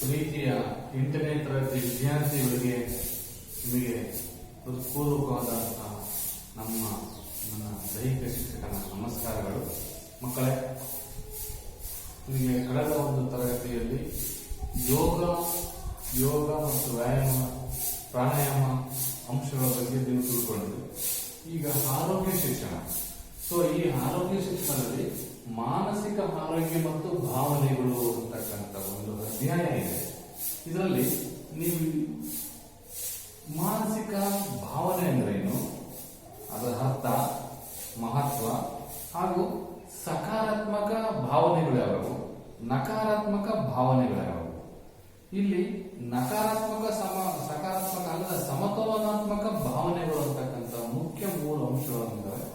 ಪ್ರೀತಿಯ 8ನೇ ತರಗತಿ ವಿದ್ಯಾರ್ಥಿಗಳಿಗೆ ನಿಮಗೆ ಹೃತ್ಪೂರ್ವಕವಾದಂತಹ ನನ್ನ ದೈಹಿಕ ಶಿಕ್ಷಕನ ನಮಸ್ಕಾರಗಳು. ಮಕ್ಕಳೇ, ನಿಮಗೆ ಕಳೆದ ಒಂದು ತರಗತಿಯಲ್ಲಿ ಯೋಗ ಮತ್ತು ವ್ಯಾಯಾಮ ಪ್ರಾಣಾಯಾಮ ಅಂಶಗಳ ಬಗ್ಗೆ ನೀವು ತಿಳ್ಕೊಂಡಿದ್ರಿ. ಈಗ ಆರೋಗ್ಯ ಶಿಕ್ಷಣ. ಈ ಆರೋಗ್ಯ ಶಿಕ್ಷಣದಲ್ಲಿ ಮಾನಸಿಕ ಆರೋಗ್ಯ ಮತ್ತು ಭಾವನೆಗಳು ಅಂತಕ್ಕಂಥ ಒಂದು ಅಧ್ಯಾಯ ಇದೆ. ಇದರಲ್ಲಿ ನೀವು ಮಾನಸಿಕ ಭಾವನೆ ಅಂದ್ರೇನು, ಅದರ ಅರ್ಥ, ಮಹತ್ವ ಹಾಗೂ ಸಕಾರಾತ್ಮಕ ಭಾವನೆಗಳು ಯಾವುವು, ನಕಾರಾತ್ಮಕ ಭಾವನೆಗಳು ಯಾವುವು. ಇಲ್ಲಿ ಸಕಾರಾತ್ಮಕ ಅಲ್ಲದ ಸಮತೋಲನಾತ್ಮಕ ಭಾವನೆಗಳು ಅಂತಕ್ಕಂಥ ಮುಖ್ಯ ಮೂಲ ಅಂಶಗಳಿದ್ದಾವೆ.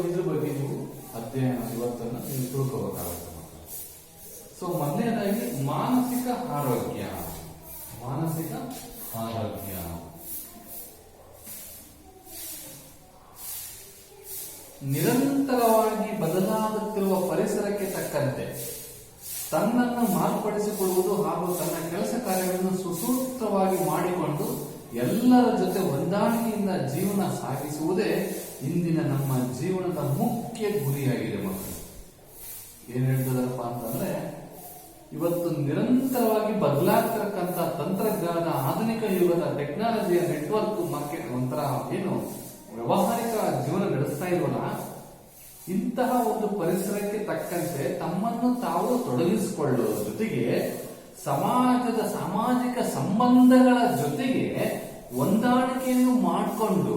ಇದ್ರ ಬಗ್ಗೆ ನೀವು ಅಧ್ಯಯನ ಇವತ್ತನ್ನು ನೀವು ತಿಳ್ಕೋಬೇಕಾಗುತ್ತೆ ಮಕ್ಕಳು. ಮೊದಲನೇದಾಗಿ ಮಾನಸಿಕ ಆರೋಗ್ಯ. ನಿರಂತರವಾಗಿ ಬದಲಾಗುತ್ತಿರುವ ಪರಿಸರಕ್ಕೆ ತಕ್ಕಂತೆ ತನ್ನನ್ನು ಮಾರ್ಪಡಿಸಿಕೊಳ್ಳುವುದು ಹಾಗೂ ತನ್ನ ಕೆಲಸ ಕಾರ್ಯಗಳನ್ನು ಸುಸೂತ್ರವಾಗಿ ಮಾಡಿಕೊಂಡು ಎಲ್ಲರ ಜೊತೆ ಹೊಂದಾಣಿಕೆಯಿಂದ ಜೀವನ ಸಾಗಿಸುವುದೇ ಇಂದಿನ ನಮ್ಮ ಜೀವನದ ಮುಖ್ಯ ಗುರಿಯಾಗಿದೆ ಮಕ್ಕಳು. ಏನ್ ಹೇಳ್ತದಪ್ಪ ಅಂತಂದ್ರೆ, ಇವತ್ತು ನಿರಂತರವಾಗಿ ಬದಲಾಗ್ತಿರಕ್ಕಂತ ತಂತ್ರಜ್ಞಾನ, ಆಧುನಿಕ ಯುಗದ ಟೆಕ್ನಾಲಜಿಯ ನೆಟ್ವರ್ಕ್ ಮಾರ್ಕೆಟ್ ಒಂಥರ ವ್ಯಾವಹಾರಿಕ ಜೀವನ ನಡೆಸ್ತಾ ಇರೋಣ. ಇಂತಹ ಒಂದು ಪರಿಸರಕ್ಕೆ ತಕ್ಕಂತೆ ತಮ್ಮನ್ನು ತಾವು ತೊಡಗಿಸಿಕೊಳ್ಳುವ ಜೊತೆಗೆ ಸಮಾಜದ ಸಾಮಾಜಿಕ ಸಂಬಂಧಗಳ ಜೊತೆಗೆ ಹೊಂದಾಣಿಕೆಯನ್ನು ಮಾಡಿಕೊಂಡು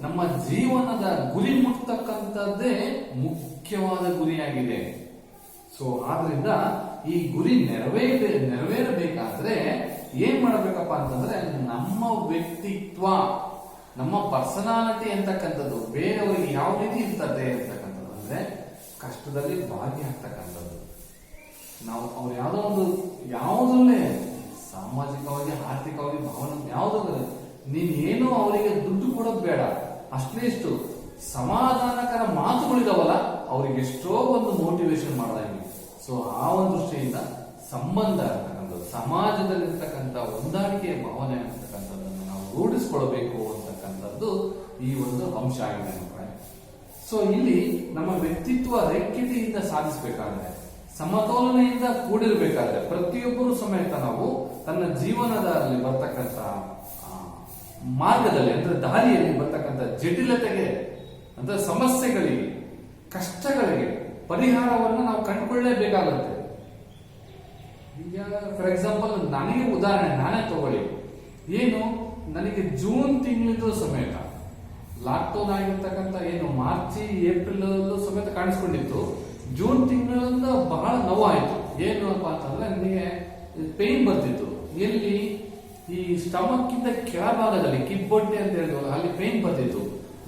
ನಮ್ಮ ಜೀವನದ ಗುರಿ ಮುಟ್ಟತಕ್ಕಂಥದ್ದೇ ಮುಖ್ಯವಾದ ಗುರಿಯಾಗಿದೆ. ಆದ್ರಿಂದ ಈ ಗುರಿ ನೆರವೇರಬೇಕಾದ್ರೆ ಏನ್ ಮಾಡಬೇಕಪ್ಪ ಅಂತಂದ್ರೆ, ನಮ್ಮ ವ್ಯಕ್ತಿತ್ವ, ನಮ್ಮ ಪರ್ಸನಾಲಿಟಿ ಅಂತಕ್ಕಂಥದ್ದು ಬೇರೆಯವರಿಗೆ ಯಾವ ರೀತಿ ಇರ್ತದೆ ಅಂತಕ್ಕಂಥದ್ದು, ಅಂದ್ರೆ ಕಷ್ಟದಲ್ಲಿ ಭಾಗಿಯಾಗ್ತಕ್ಕಂಥದ್ದು. ನಾವು ಅವ್ರು ಯಾವುದಲ್ಲೇ ಸಾಮಾಜಿಕವಾಗಿ, ಆರ್ಥಿಕವಾಗಿ, ಭಾವನೆ ಯಾವುದಾದ್ರೆ ನೀನೇನು ಅವರಿಗೆ ದುಡ್ಡು ಕೊಡೋದು ಬೇಡ, ಅಷ್ಟೇಷ್ಟು ಸಮಾಧಾನಕರ ಮಾತುಗಳಿದಾವಲ್ಲ ಅವ್ರಿಗೆ ಎಷ್ಟೋ ಒಂದು ಮೋಟಿವೇಶನ್ ಮಾಡ್ದಂಗೆ. ಆ ಒಂದು ದೃಷ್ಟಿಯಿಂದ ಸಂಬಂಧ ಅಂತಕ್ಕಂಥದ್ದು, ಸಮಾಜದಲ್ಲಿರ್ತಕ್ಕಂಥ ಹೊಂದಾಣಿಕೆಯ ಭಾವನೆ ಅಂತಕ್ಕಂಥದ್ದನ್ನು ನಾವು ರೂಢಿಸ್ಕೊಳ್ಬೇಕು ಅಂತಕ್ಕಂಥದ್ದು ಈ ಒಂದು ಅಂಶ ಆಗಿದೆ ಮಕ್ಕಳೇ. ಇಲ್ಲಿ ನಮ್ಮ ವ್ಯಕ್ತಿತ್ವ ರೇಖಿತೆಯಿಂದ ಸಾಧಿಸಬೇಕಾದ್ರೆ, ಸಮತೋಲನೆಯಿಂದ ಕೂಡಿರಬೇಕಾದ್ರೆ, ಪ್ರತಿಯೊಬ್ಬರು ಸಮೇತ ನಾವು ತನ್ನ ಜೀವನದಲ್ಲಿ ಬರ್ತಕ್ಕಂಥ ಮಾರ್ಗದಲ್ಲಿ ಅಂದ್ರೆ ದಾರಿಯಲ್ಲಿ ಬರ್ತಕ್ಕಂಥ ಜಟಿಲತೆಗೆ ಅಂದ್ರೆ ಸಮಸ್ಯೆಗಳಿಗೆ, ಕಷ್ಟಗಳಿಗೆ ಪರಿಹಾರವನ್ನು ನಾವು ಕಂಡುಕೊಳ್ಳಲೇಬೇಕಾಗುತ್ತೆ. ಈಗ ಫಾರ್ ಎಕ್ಸಾಂಪಲ್ ನನಗೆ ಉದಾಹರಣೆ ನಾನೇ ತಗೊಳ್ಳಿ. ನನಗೆ ಜೂನ್ ತಿಂಗಳಿಂದ ಸಮೇತ ಲಾಕ್ಡೌನ್ ಆಗಿರ್ತಕ್ಕಂಥ ಮಾರ್ಚ್ ಏಪ್ರಿಲ್ ಸಮೇತ ಕಾಣಿಸ್ಕೊಂಡಿತ್ತು. ಜೂನ್ ತಿಂಗಳಿಂದ ಬಹಳ ನೋವಾಯಿತು. ಏನಪ್ಪ ಅಂತಂದ್ರೆ ನನಗೆ ಪೇನ್ ಬರ್ತಿತ್ತು. ಎಲ್ಲಿ ಈ ಸ್ಟಮಕ್ ಇಂದ ಕೆಳಭಾಗದಲ್ಲಿ ಕಿಬ್ಬೊಟ್ಟೆ ಅಂತ ಹೇಳಿದ್ವಲ್ಲ, ಅಲ್ಲಿ ಪೇನ್ ಬರ್ತಿತ್ತು.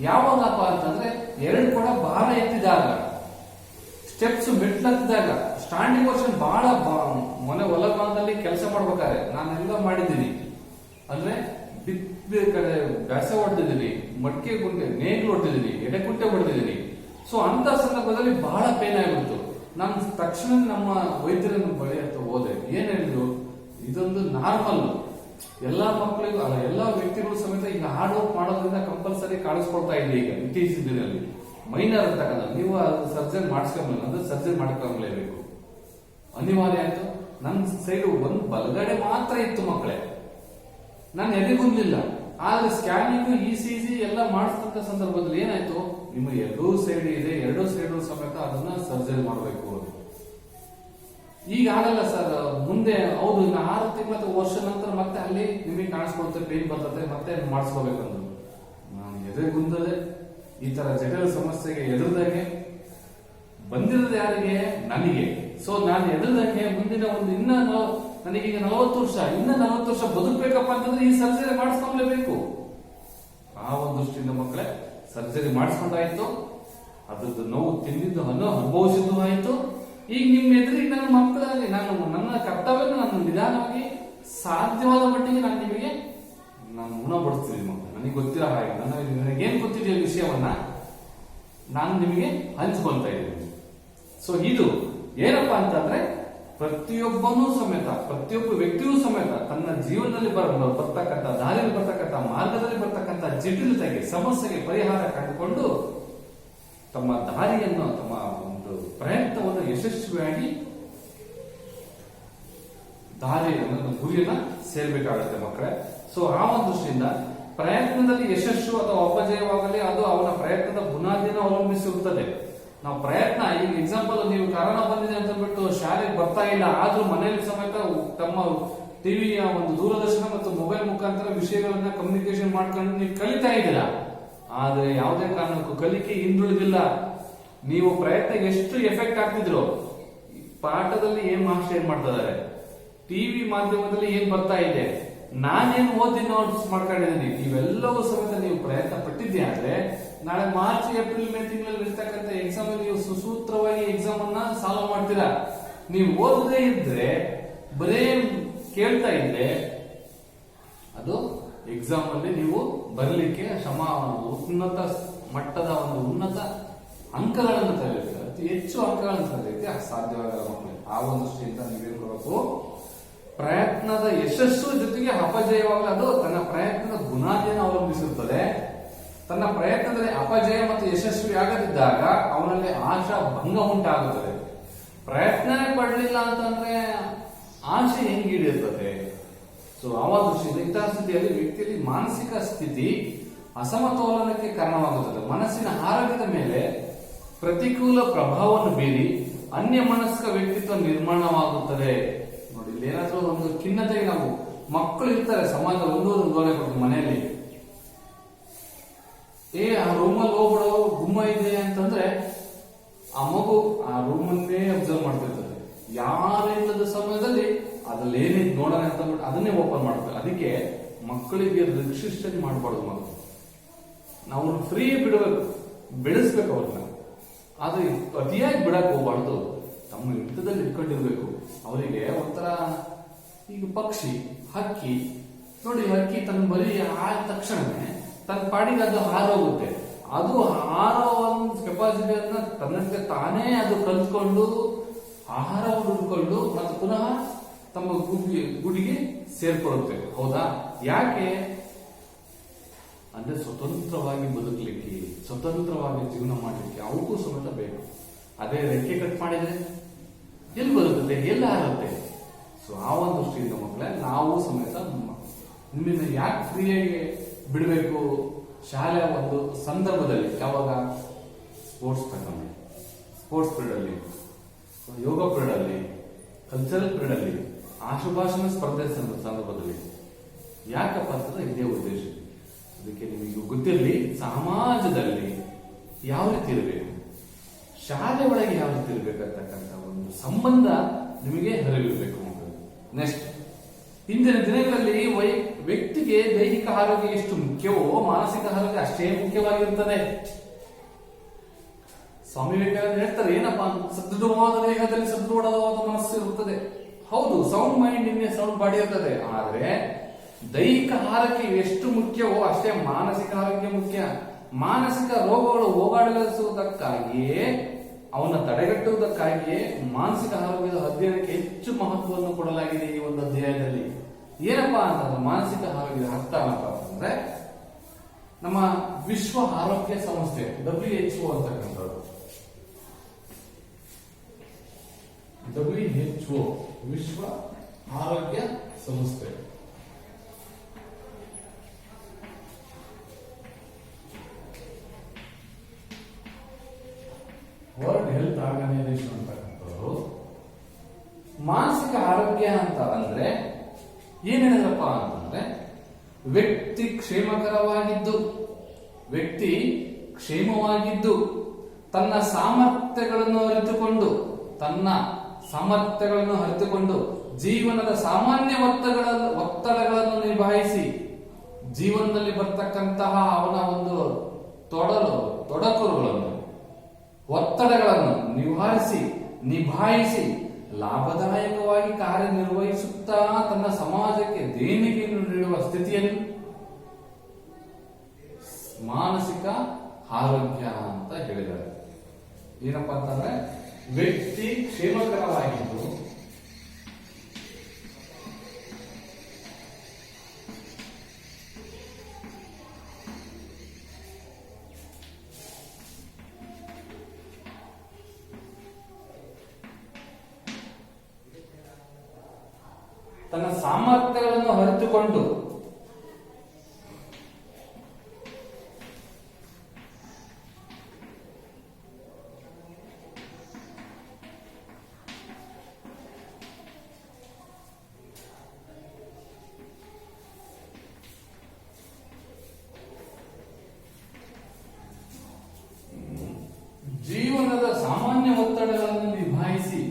ಯಾವಾಗಪ್ಪ ಅಂತಂದ್ರೆ 2 ಕೊಡ ಭಾರ ಎತ್ತಿದಾಗ, ಸ್ಟೆಪ್ಸ್ ಮೆಟ್ಲತ್ತಿದಾಗ, ಸ್ಟ್ಯಾಂಡಿಂಗ್ ವರ್ಷನ್ ಬಹಳ ಹೊಲಗಾಲದಲ್ಲಿ ಕೆಲಸ ಮಾಡ್ಬೇಕಾದ್ರೆ ನಾನೆಲ್ಲ ಮಾಡಿದ್ದೀನಿ. ಅಂದ್ರೆ ಬಿತ್ತ ಕಡೆ ಬ್ಯಾಸ ಹೊಡೆದಿದ್ದೀನಿ, ಮಡಿಕೆ ಗುಂಟೆ ನೇಗ್ಲು ಹೊಡೆದಿದ್ದೀನಿ, ಎಡೆಗುಂಟೆ ಹೊಡೆದಿದ್ದೀನಿ. ಅಂತ ಸಂದರ್ಭದಲ್ಲಿ ಬಹಳ ಪೇನ್ ಆಗಿಬಿಡ್ತು. ನಾನು ತಕ್ಷಣ ನಮ್ಮ ವೈದ್ಯರನ್ನು ಬಳಿ ಹತ್ರ ಹೋದೆ. ಏನ್ ಹೇಳಿದ್ರು, ಇದೊಂದು ನಾರ್ಮಲ್, ಎಲ್ಲಾ ಮಕ್ಕಳಿಗೂ ಅಲ್ಲ, ಎಲ್ಲಾ ವ್ಯಕ್ತಿಗಳು ಸಮೇತ ಈಗ ಹಾರ್ಡ್ ವರ್ಕ್ ಮಾಡೋದ್ರಿಂದ ಕಂಪಲ್ಸರಿ ಕಾಣಿಸ್ಕೊಳ್ತಾ ಇದೆ. ಈಗ ಇತ್ತೀಚಿನ ದಿನದಲ್ಲಿ ಮೈನರ್ ಅಂತಕ್ಕಂಥ ನೀವು ಸರ್ಜರಿ ಮಾಡಿಸ್ಕೊಂಬಲ್ಲ ಅಂದ್ರೆ ಸರ್ಜರಿ ಮಾಡ್ಕೊಂಬಲೇಬೇಕು, ಅನಿವಾರ್ಯ ಆಯ್ತು. ನನ್ನ ಸೈಡ್ ಒಂದು ಬಲಗಡೆ ಮಾತ್ರ ಇತ್ತು ಮಕ್ಕಳೇ, ನಾನು ಎದೆಗುಂದಿಲ್ಲ. ಆದ್ರೆ ಸ್ಕ್ಯಾನಿಂಗ್, ECG ಎಲ್ಲ ಮಾಡಿಸ್ತಂತ ಸಂದರ್ಭದಲ್ಲಿ ಏನಾಯ್ತು, ನಿಮ್ಮ ಎರಡೂ ಸೈಡ್ ಇದೆ, ಎರಡೂ ಸೈಡ್ ಸಮೇತ ಅದನ್ನ ಸರ್ಜರಿ ಮಾಡಬೇಕು. ಈಗ ಆಗಲ್ಲ ಸರ್, ಮುಂದೆ ಹೌದು 6 ತಿಂಗಳ ಅಥವಾ ವರ್ಷ ನಂತರ ಮತ್ತೆ ಅಲ್ಲಿ ನಿಮಗೆ ಕಾಣಿಸ್ಕೊಳ್ತದೆ, ಪೇನ್ ಬರ್ತದೆ, ಮತ್ತೆ ಮಾಡಿಸ್ಕೋಬೇಕಂದ್ರು. ನಾನು ಎದೆಗುಂದದೆ ಈ ತರ ಜಟಿಲ ಸಮಸ್ಯೆಗೆ ಎದುರ್ದಂಗೆ ಬಂದಿರೋದು ಯಾರಿಗೆ, ನನಗೆ. ನಾನು ಎದುರ್ದಂಗೆ ಮುಂದಿನ ನನಗೀಗ 40 ವರ್ಷ, ಇನ್ನ 40 ವರ್ಷ ಬದುಕಬೇಕಪ್ಪ ಅಂತಂದ್ರೆ ಈ ಸರ್ಜರಿ ಮಾಡಿಸ್ಕೊಂಡ್ಲೇಬೇಕು. ಆ ಒಂದು ದೃಷ್ಟಿಯಿಂದ ಮಕ್ಕಳೇ ಸರ್ಜರಿ ಮಾಡಿಸ್ಕೊಂಡಾಯ್ತು, ಅದ್ರದ್ದು ನೋವು ತಿಂದಿದ್ದು ಅನುಭವಿಸಿದ್ದು ಆಯ್ತು. ಈಗ ನಿಮ್ಮ ಎದುರಿಗೆ ನನ್ನ ಮಕ್ಕಳಾಗಿ ನನ್ನ ಕರ್ತವ್ಯವನ್ನು ನಾನು ನಿಧಾನವಾಗಿ ಸಾಧ್ಯವಾದ ಮಟ್ಟಿಗೆ ನಾನು ಗುಣಪಡಿಸ್ತೀನಿ ಮಕ್ಕಳು. ನನಗೆ ಗೊತ್ತಿರೋ ಹಾಗೆ ನನಗೇನ್ ಗೊತ್ತಿದೆಯೋ ವಿಷಯವನ್ನ ನಾನು ನಿಮಗೆ ಹಂಚ್ಕೊಳ್ತಾ ಇದ್ದೀನಿ. ಇದು ಏನಪ್ಪಾ ಅಂತಂದ್ರೆ ಪ್ರತಿಯೊಬ್ಬನೂ ಸಮೇತ, ಪ್ರತಿಯೊಬ್ಬ ವ್ಯಕ್ತಿಯೂ ಸಮೇತ ತನ್ನ ಜೀವನದಲ್ಲಿ ಬರ್ತಕ್ಕಂಥ, ದಾರಿಯಲ್ಲಿ ಬರ್ತಕ್ಕಂಥ, ಮಾರ್ಗದಲ್ಲಿ ಬರ್ತಕ್ಕಂಥ ಜಟಿಲತೆಗೆ, ಸಮಸ್ಯೆಗೆ ಪರಿಹಾರ ಕಂಡುಕೊಂಡು ತಮ್ಮ ದಾರಿಯನ್ನು, ತಮ್ಮ ಒಂದು ಪ್ರಯತ್ನವನ್ನು ಯಶಸ್ವಿಯಾಗಿ ಗುರಿಯನ್ನ ಸೇರ್ಬೇಕಾಗುತ್ತೆ ಮಕ್ಕಳೇ. ಸೊ ಆ ಒಂದು ದೃಷ್ಟಿಯಿಂದ ಪ್ರಯತ್ನದಲ್ಲಿ ಯಶಸ್ಸು ಅಥವಾ ಅಪಜಯವಾಗಲಿ ಅದು ಅವನ ಪ್ರಯತ್ನದ ಬುನಾದಿಯನ್ನು ಅವಲಂಬಿಸಿರುತ್ತದೆ. ನಾವು ಪ್ರಯತ್ನ, ಈಗ ಎಕ್ಸಾಂಪಲ್ ನೀವು ಕರೋನಾ ಬಂದಿದೆ ಅಂತ ಬಿಟ್ಟು ಶಾಲೆಗೆ ಬರ್ತಾ ಇಲ್ಲ, ಆದ್ರೂ ಮನೆಯಲ್ಲಿ ಸಮೇತ ತಮ್ಮ ಟಿವಿಯ ಒಂದು ದೂರದರ್ಶನ ಮತ್ತು ಮೊಬೈಲ್ ಮುಖಾಂತರ ವಿಷಯಗಳನ್ನ ಕಮ್ಯುನಿಕೇಶನ್ ಮಾಡ್ಕೊಂಡು ನೀವು ಕಲಿತಾ ಇದ್ದೀರಾ. ಆದ್ರೆ ಯಾವುದೇ ಕಾರಣಕ್ಕೂ ಕಲಿಕೆ ಹಿಂದುಳಿದಿಲ್ಲ. ನೀವು ಪ್ರಯತ್ನ ಎಷ್ಟು ಎಫೆಕ್ಟ್ ಆಗ್ತಿದ್ರು, ಪಾಠದಲ್ಲಿ ಏನ್ ಮಾಸ್ಟರ್ ಏನ್ ಮಾಡ್ತಾ ಇದಾರೆ, ಟಿವಿ ಮಾಧ್ಯಮದಲ್ಲಿ ಏನ್ ಬರ್ತಾ ಇದೆ, ನಾನೇನು ಓದಿ ನೋಟ್ಸ್ ಮಾಡ್ಕೊಂಡಿದ್ದೀನಿ, ಇವೆಲ್ಲವೂ ಸಮೇತ ನೀವು ಪ್ರಯತ್ನ ಪಟ್ಟಿದ್ದೆ ಆದ್ರೆ ನಾಳೆ ಮಾರ್ಚ್, ಏಪ್ರಿಲ್, ಮೇ ತಿಂಗಳಲ್ಲಿ ಇರ್ತಕ್ಕಂಥ ಎಕ್ಸಾಮ್ ನೀವು ಸುಸೂತ್ರವಾಗಿ ಎಕ್ಸಾಮ್ ಅನ್ನ ಸಾಲ್ವ್ ಮಾಡ್ತೀರಾ. ನೀವು ಓದದೇ ಇದ್ರೆ, ಬರೇ ಕೇಳ್ತಾ ಇದ್ರೆ, ಅದು ಎಕ್ಸಾಮ್ ಅಲ್ಲಿ ನೀವು ಬರಲಿಕ್ಕೆ ಉನ್ನತ ಮಟ್ಟದ ಒಂದು ಉನ್ನತ ಅಂಕಗಳನ್ನು ತರಲಿಕ್ಕೆ, ಅತಿ ಹೆಚ್ಚು ಅಂಕಗಳನ್ನು ತರಲಿಕ್ಕೆ ಸಾಧ್ಯವಾಗಲ್ಲ ಮಕ್ಕಳು. ಆ ಒಂದು ದೃಷ್ಟಿಯಿಂದ ನೀವೇನು ಮಾಡಬೇಕು, ಪ್ರಯತ್ನದ ಯಶಸ್ಸು ಜೊತೆಗೆ ಅಪಜಯವಾಗಲು ಅದು ತನ್ನ ಪ್ರಯತ್ನದ ಗುಣಾದಿಯನ್ನು ಅವಲಂಬಿಸಿರುತ್ತದೆ. ತನ್ನ ಪ್ರಯತ್ನದಲ್ಲಿ ಅಪಜಯ ಮತ್ತು ಯಶಸ್ವಿ ಆಗದಿದ್ದಾಗ ಅವನಲ್ಲಿ ಆಶಾ ಭಂಗ ಉಂಟಾಗುತ್ತದೆ. ಪ್ರಯತ್ನನೇ ಪಡಲಿಲ್ಲ ಅಂತಂದ್ರೆ ಆಶೆ ಹೆಂಗಿಡಿಯುತ್ತದೆ. ಸೊ ಆ ದೃಷ್ಟಿಯಿಂದ ಇಂತಹ ಸ್ಥಿತಿಯಲ್ಲಿ ವ್ಯಕ್ತಿಯಲ್ಲಿ ಮಾನಸಿಕ ಸ್ಥಿತಿ ಅಸಮತೋಲನಕ್ಕೆ ಕಾರಣವಾಗುತ್ತದೆ. ಮನಸ್ಸಿನ ಆರೋಗ್ಯದ ಮೇಲೆ ಪ್ರತಿಕೂಲ ಪ್ರಭಾವವನ್ನು ಬೀರಿ ಅನ್ಯ ಮನಸ್ಕ ವ್ಯಕ್ತಿತ್ವ ನಿರ್ಮಾಣವಾಗುತ್ತದೆ. ನೋಡಿ, ಇಲ್ಲಿ ಏನಾದ್ರೂ ಒಂದು ಖಿನ್ನತೆಗೆ ನಾವು, ಮಕ್ಕಳು ಇರ್ತಾರೆ ಸಮಾಜ ಒಂದೊಂದು ಗೋಲೆ ಕೊಡ್ತೀವಿ ಮನೆಯಲ್ಲಿ, ಆ ರೂಮಲ್ಲಿ ಹೋಗ್ಬಿಡೋ ಗುಮ್ಮ ಇದೆ ಅಂತಂದ್ರೆ ಆ ಮಗು ಆ ರೂಮನ್ನೇ ಅಬ್ಸರ್ವ್ ಮಾಡ್ತಿರ್ತದೆ. ಯಾರಿಲ್ಲದ ಸಮಯದಲ್ಲಿ ಅದ್ರಲ್ಲಿ ಏನಿದೆ ನೋಡೋಣ ಅಂತ ಅಂದ್ಬಿಟ್ಟು ಅದನ್ನೇ ಓಪನ್ ಮಾಡ್ತಾರೆ. ಅದಕ್ಕೆ ಮಕ್ಕಳಿಗೆ ರಿಸ್ಟ್ರಿಕ್ಷನ್ ಮಾಡಬಾರ್ದು. ಮಗು ನಾವು ಫ್ರೀ ಬಿಡಬೇಕು, ಬೆಳೆಸ್ಬೇಕು ಅವ್ರನ್ನ. ಆದ್ರೆ ಅತಿಯಾಗಿ ಬಿಡಕ್ ಹೋಗ್ಬಾರ್ದು, ತಮ್ಮ ಹಿಡಿತದಲ್ಲಿ ಇಟ್ಕೊಂಡಿರ್ಬೇಕು. ಅವರಿಗೆ ಒಂಥರ, ಈಗ ಪಕ್ಷಿ, ಹಕ್ಕಿ ನೋಡಿ, ಹಕ್ಕಿ ತನ್ನ ಬರೀ ಆದ ತಕ್ಷಣನೇ ತನ್ನ ಪಾಡಿಗೆ ಅದು ಹಾರೋಗುತ್ತೆ. ಅದು ಹಾರೋ ಒಂದು ಕೆಪಾಸಿಟಿಯನ್ನ ತನ್ನಕ್ಕೆ ತಾನೇ ಅದು ಕಲ್ತ್ಕೊಂಡು ಆಹಾರವನ್ನು ಹುಡ್ಕೊಂಡು ಮತ್ತೆ ಪುನಃ ತಮ್ಮ ಗುಡಿಗೆ ಸೇರ್ಕೊಳ್ಳುತ್ತೆ. ಹೌದಾ? ಯಾಕೆ ಅಂದ್ರೆ ಸ್ವತಂತ್ರವಾಗಿ ಬದುಕಲಿಕ್ಕೆ, ಸ್ವತಂತ್ರವಾಗಿ ಜೀವನ ಮಾಡಲಿಕ್ಕೆ ಅವಕ್ಕೂ ಸಮೇತ ಬೇಕು. ಅದೇ ರೆಕ್ಕೆ ಕಟ್ ಮಾಡಿದ್ರೆ ಎಲ್ಲಿ ಬರುತ್ತದೆ, ಎಲ್ಲ ಆಗುತ್ತೆ. ಸೊ ಆ ಒಂದು ದೃಷ್ಟಿಯಿಂದ ಮಕ್ಕಳೇ ನಾವು ಸಮೇತ ನಿಮ್ಮನ್ನ ಯಾಕೆ ಫ್ರೀಯಾಗಿ ಬಿಡಬೇಕು, ಶಾಲೆಯ ಒಂದು ಸಂದರ್ಭದಲ್ಲಿ ಯಾವಾಗ ಸ್ಪೋರ್ಟ್ಸ್ ತಗೊಂಡು, ಸ್ಪೋರ್ಟ್ಸ್ ಪೀರಿಯಡ್ ಅಲ್ಲಿ, ಯೋಗ ಪೀರಿಯಡ್ ಅಲ್ಲಿ, ಕಲ್ಚರಲ್ ಪೀರಿಯಡ್ ಅಲ್ಲಿ, ಆಶುಭಾಷಣ ಸ್ಪರ್ಧೆ ಸಂದರ್ಭದಲ್ಲಿ ಯಾಕಪ್ಪ ಅಂತಂದ್ರೆ ಇದೇ ಉದ್ದೇಶ. ಅದಕ್ಕೆ ನಿಮಗೆ ಗೊತ್ತಿರಲಿ, ಸಮಾಜದಲ್ಲಿ ಯಾವ ರೀತಿ ಇರಬೇಕು, ಶಾಲೆ ಒಳಗೆ ಯಾವ ರೀತಿ ಇರಬೇಕಂತಕ್ಕಂಥ ಒಂದು ಸಂಬಂಧ ನಿಮಗೆ ಅರಿವಿರಬೇಕು. ನೆಕ್ಸ್ಟ್, ಇಂದಿನ ದಿನಗಳಲ್ಲಿ ವ್ಯಕ್ತಿಗೆ ದೈಹಿಕ ಆರೋಗ್ಯ ಎಷ್ಟು ಮುಖ್ಯವೋ ಮಾನಸಿಕ ಆರೋಗ್ಯ ಅಷ್ಟೇ ಮುಖ್ಯವಾಗಿರುತ್ತದೆ. ಸ್ವಾಮಿ ವಿವೇಕಾನಂದ ಹೇಳ್ತಾರೆ, ಏನಪ್ಪಾ, ಸದೃಢವಾದ ದೇಹದಲ್ಲಿ ಸದೃಢವಾದ ಮನಸ್ಸು ಇರುತ್ತದೆ. ಹೌದು, sound mind in sound body ಇರ್ತದೆ. ಆದ್ರೆ ದೈಹಿಕ ಆರೋಗ್ಯ ಎಷ್ಟು ಮುಖ್ಯವೋ ಅಷ್ಟೇ ಮಾನಸಿಕ ಆರೋಗ್ಯ ಮುಖ್ಯ. ಮಾನಸಿಕ ರೋಗಗಳು ಹೋಗಲಾಡಿಸುವುದಕ್ಕಾಗಿಯೇ, ಅವನ್ನ ತಡೆಗಟ್ಟುವುದಕ್ಕಾಗಿಯೇ ಮಾನಸಿಕ ಆರೋಗ್ಯದ ಅಧ್ಯಯನಕ್ಕೆ ಹೆಚ್ಚು ಮಹತ್ವವನ್ನು ಕೊಡಲಾಗಿದೆ ಈ ಒಂದು ಅಧ್ಯಾಯದಲ್ಲಿ. ಏನಪ್ಪಾ ಅಂತಂದ್ರೆ ಮಾನಸಿಕ ಆರೋಗ್ಯದ ಅರ್ಥ ಏನಪ್ಪಾ ಅಂತಂದ್ರೆ, ನಮ್ಮ ವಿಶ್ವ ಆರೋಗ್ಯ ಸಂಸ್ಥೆ WHO ಅಂತಕ್ಕಂಥದ್ದು, WHO ವಿಶ್ವ ಆರೋಗ್ಯ ಸಂಸ್ಥೆ, ವರ್ಲ್ಡ್ ಹೆಲ್ತ್ ಆರ್ಗನೈಸೇಷನ್ ಅಂತಕ್ಕಂಥವ್ರು ಮಾನಸಿಕ ಆರೋಗ್ಯ ಅಂತ ಅಂದ್ರೆ ಏನ್ ಹೇಳಿದ್ರಪ್ಪ ಅಂತಂದ್ರೆ, ವ್ಯಕ್ತಿ ಕ್ಷೇಮವಾಗಿದ್ದು ತನ್ನ ಸಾಮರ್ಥ್ಯಗಳನ್ನು ಅರಿತುಕೊಂಡು ಜೀವನದ ಸಾಮಾನ್ಯ ಒತ್ತಡಗಳನ್ನು ನಿಭಾಯಿಸಿ, ಜೀವನದಲ್ಲಿ ಬರ್ತಕ್ಕಂತಹ ಅವನ ಒಂದು ತೊಡಕುಗಳನ್ನು, ಒತ್ತಡಗಳನ್ನು ನಿಭಾಯಿಸಿ ಲಾಭದಾಯಕವಾಗಿ ಕಾರ್ಯನಿರ್ವಹಿಸುತ್ತಾ ತನ್ನ ಸಮಾಜಕ್ಕೆ ದೇಣಿಗೆಯನ್ನು ನೀಡುವ ಸ್ಥಿತಿಯಲ್ಲಿ ಮಾನಸಿಕ ಆರೋಗ್ಯ ಅಂತ ಹೇಳಿದ್ದಾರೆ. ಏನಪ್ಪಾ ಅಂತಂದ್ರೆ, ವ್ಯಕ್ತಿ ಕ್ಷೇಮಕರವಾಗಿದ್ದು ತನ್ನ ಸಾಮರ್ಥ್ಯಗಳನ್ನು ಅರಿತುಕೊಂಡು ಜೀವನದ ಸಾಮಾನ್ಯ ಒತ್ತಡಗಳನ್ನು ನಿಭಾಯಿಸಿ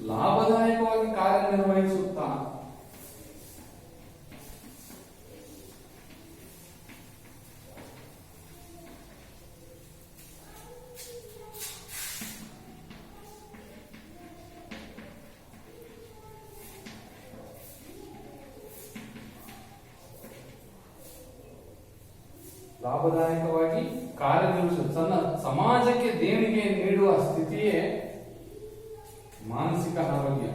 ಲಾಭದಾಯಕವಾಗಿ ಕಾರ್ಯನಿರ್ವಹಿಸುತ್ತಾ ಲಾಭದಾಯಕವಾಗಿ ತನ್ನ ಸಮಾಜಕ್ಕೆ ದೇಣಿಗೆ ನೀಡುವ ಸ್ಥಿತಿಯೇ ಮಾನಸಿಕ ಆರೋಗ್ಯ.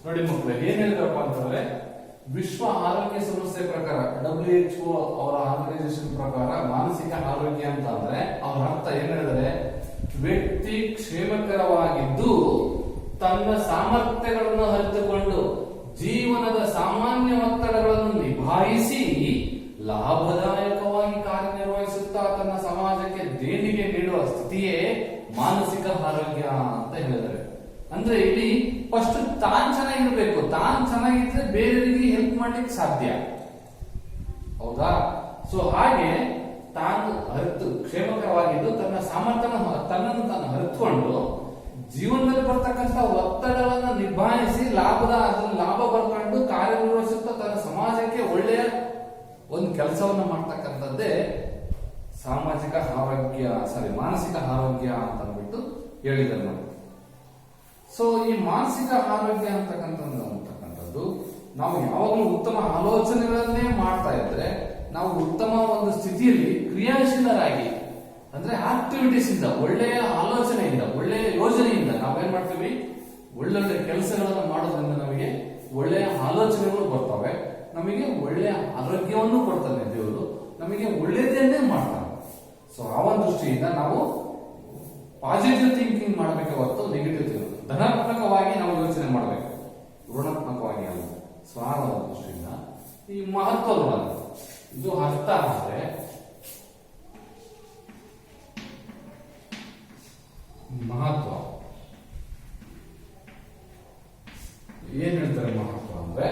ನೋಡಿ ಮಕ್ಕಳು ಏನ್ ಹೇಳಿದ್ರಪ್ಪ ಅಂತಂದ್ರೆ, ವಿಶ್ವ ಆರೋಗ್ಯ ಸಂಸ್ಥೆ ಪ್ರಕಾರ WHO ಅವರ ಆರ್ಗನೈಸೇಷನ್ ಪ್ರಕಾರ ಮಾನಸಿಕ ಆರೋಗ್ಯ ಅಂತ ಅಂದ್ರೆ ಅವ್ರ ಅರ್ಥ ಏನ್ ಹೇಳಿದರೆ, ವ್ಯಕ್ತಿ ಕ್ಷೇಮಕರವಾಗಿದ್ದು ತನ್ನ ಸಾಮರ್ಥ್ಯಗಳನ್ನು ಅರಿತುಕೊಂಡು ಜೀವನದ ಸಾಮಾನ್ಯ ಒತ್ತಡಗಳನ್ನು ನಿಭಾಯಿಸಿ ಲಾಭದಾಯಕವಾಗಿ ಕಾರ್ಯನಿರ್ವಹಿಸುತ್ತಾ ತನ್ನ ಸಮಾಜಕ್ಕೆ ದೇಣಿಗೆ ನೀಡುವ ಸ್ಥಿತಿಯೇ ಮಾನಸಿಕ ಆರೋಗ್ಯ ಅಂತ ಹೇಳಿದ್ದಾರೆ. ಅಂದ್ರೆ ಇಲ್ಲಿ ಫಸ್ಟ್ ತಾನ್ ಚೆನ್ನಾಗಿರ್ಬೇಕು, ತಾನ್ ಚೆನ್ನಾಗಿದ್ರೆ ಬೇರೆಯವರಿಗೆ ಹೆಲ್ಪ್ ಮಾಡ್ಲಿಕ್ಕೆ ಸಾಧ್ಯ, ಹೌದಾ? ಸೊ ಹಾಗೆ ತಾನು ಕ್ಷೇಮಕರವಾಗಿದ್ದು ತನ್ನ ತನ್ನನ್ನು ತಾನು ಅರಿತುಕೊಂಡು ಜೀವನದಲ್ಲಿ ಬರ್ತಕ್ಕಂಥ ಒತ್ತಡವನ್ನು ನಿಭಾಯಿಸಿ ಲಾಭ ಬರ್ಕೊಂಡು ಕಾರ್ಯನಿರ್ವಹಿಸುತ್ತಾ ತನ್ನ ಸಮಾಜಕ್ಕೆ ಒಳ್ಳೆಯ ಒಂದು ಕೆಲಸವನ್ನು ಮಾಡ್ತಕ್ಕಂಥದ್ದೇ ಮಾನಸಿಕ ಆರೋಗ್ಯ ಅಂತ ಅಂದ್ಬಿಟ್ಟು ಹೇಳಿದ್ದಾರೆ ನಾವು. ಸೊ ಈ ಮಾನಸಿಕ ಆರೋಗ್ಯ ಅಂತಕ್ಕಂಥದ್ದು ನಾವು ಯಾವಾಗಲೂ ಉತ್ತಮ ಆಲೋಚನೆಗಳನ್ನೇ ಮಾಡ್ತಾ ಇದ್ರೆ ನಾವು ಉತ್ತಮ ಒಂದು ಸ್ಥಿತಿಯಲ್ಲಿ ಕ್ರಿಯಾಶೀಲರಾಗಿ, ಅಂದ್ರೆ ಆಕ್ಟಿವಿಟೀಸ್ ಇಂದ, ಒಳ್ಳೆಯ ಆಲೋಚನೆಯಿಂದ, ಒಳ್ಳೆಯ ಯೋಜನೆಯಿಂದ ನಾವೇನ್ ಮಾಡ್ತೀವಿ, ಒಳ್ಳೊಳ್ಳೆ ಕೆಲಸಗಳನ್ನು ಮಾಡೋದ್ರಿಂದ ನಮಗೆ ಒಳ್ಳೆಯ ಆಲೋಚನೆಗಳು ಬರ್ತವೆ, ನಮಗೆ ಒಳ್ಳೆಯ ಆರೋಗ್ಯವನ್ನು ಕೊಡ್ತಾನೆ ದೇವರು, ನಮಗೆ ಒಳ್ಳೆಯದನ್ನೇ ಮಾಡ್ತಾನೆ. ಸೊ ಆ ಒಂದು ದೃಷ್ಟಿಯಿಂದ ನಾವು ಪಾಸಿಟಿವ್ ಥಿಂಕಿಂಗ್ ಮಾಡಬೇಕೆ ಹೊರತು ನೆಗೆಟಿವ್ ಥಿಂಕಿಂಗ್, ಧನಾತ್ಮಕವಾಗಿ ನಾವು ಯೋಚನೆ ಮಾಡಬೇಕು, ಋಣಾತ್ಮಕವಾಗಿ ಅಲ್ಲ. ಸೊ ಆ ಒಂದು ದೃಷ್ಟಿಯಿಂದ ಈ ಮಹತ್ವ ಇದು ಅರ್ಥ ಆದ್ರೆ ಮಹತ್ವ ಏನ್ ಹೇಳ್ತಾರೆ? ಮಹತ್ವ ಅಂದ್ರೆ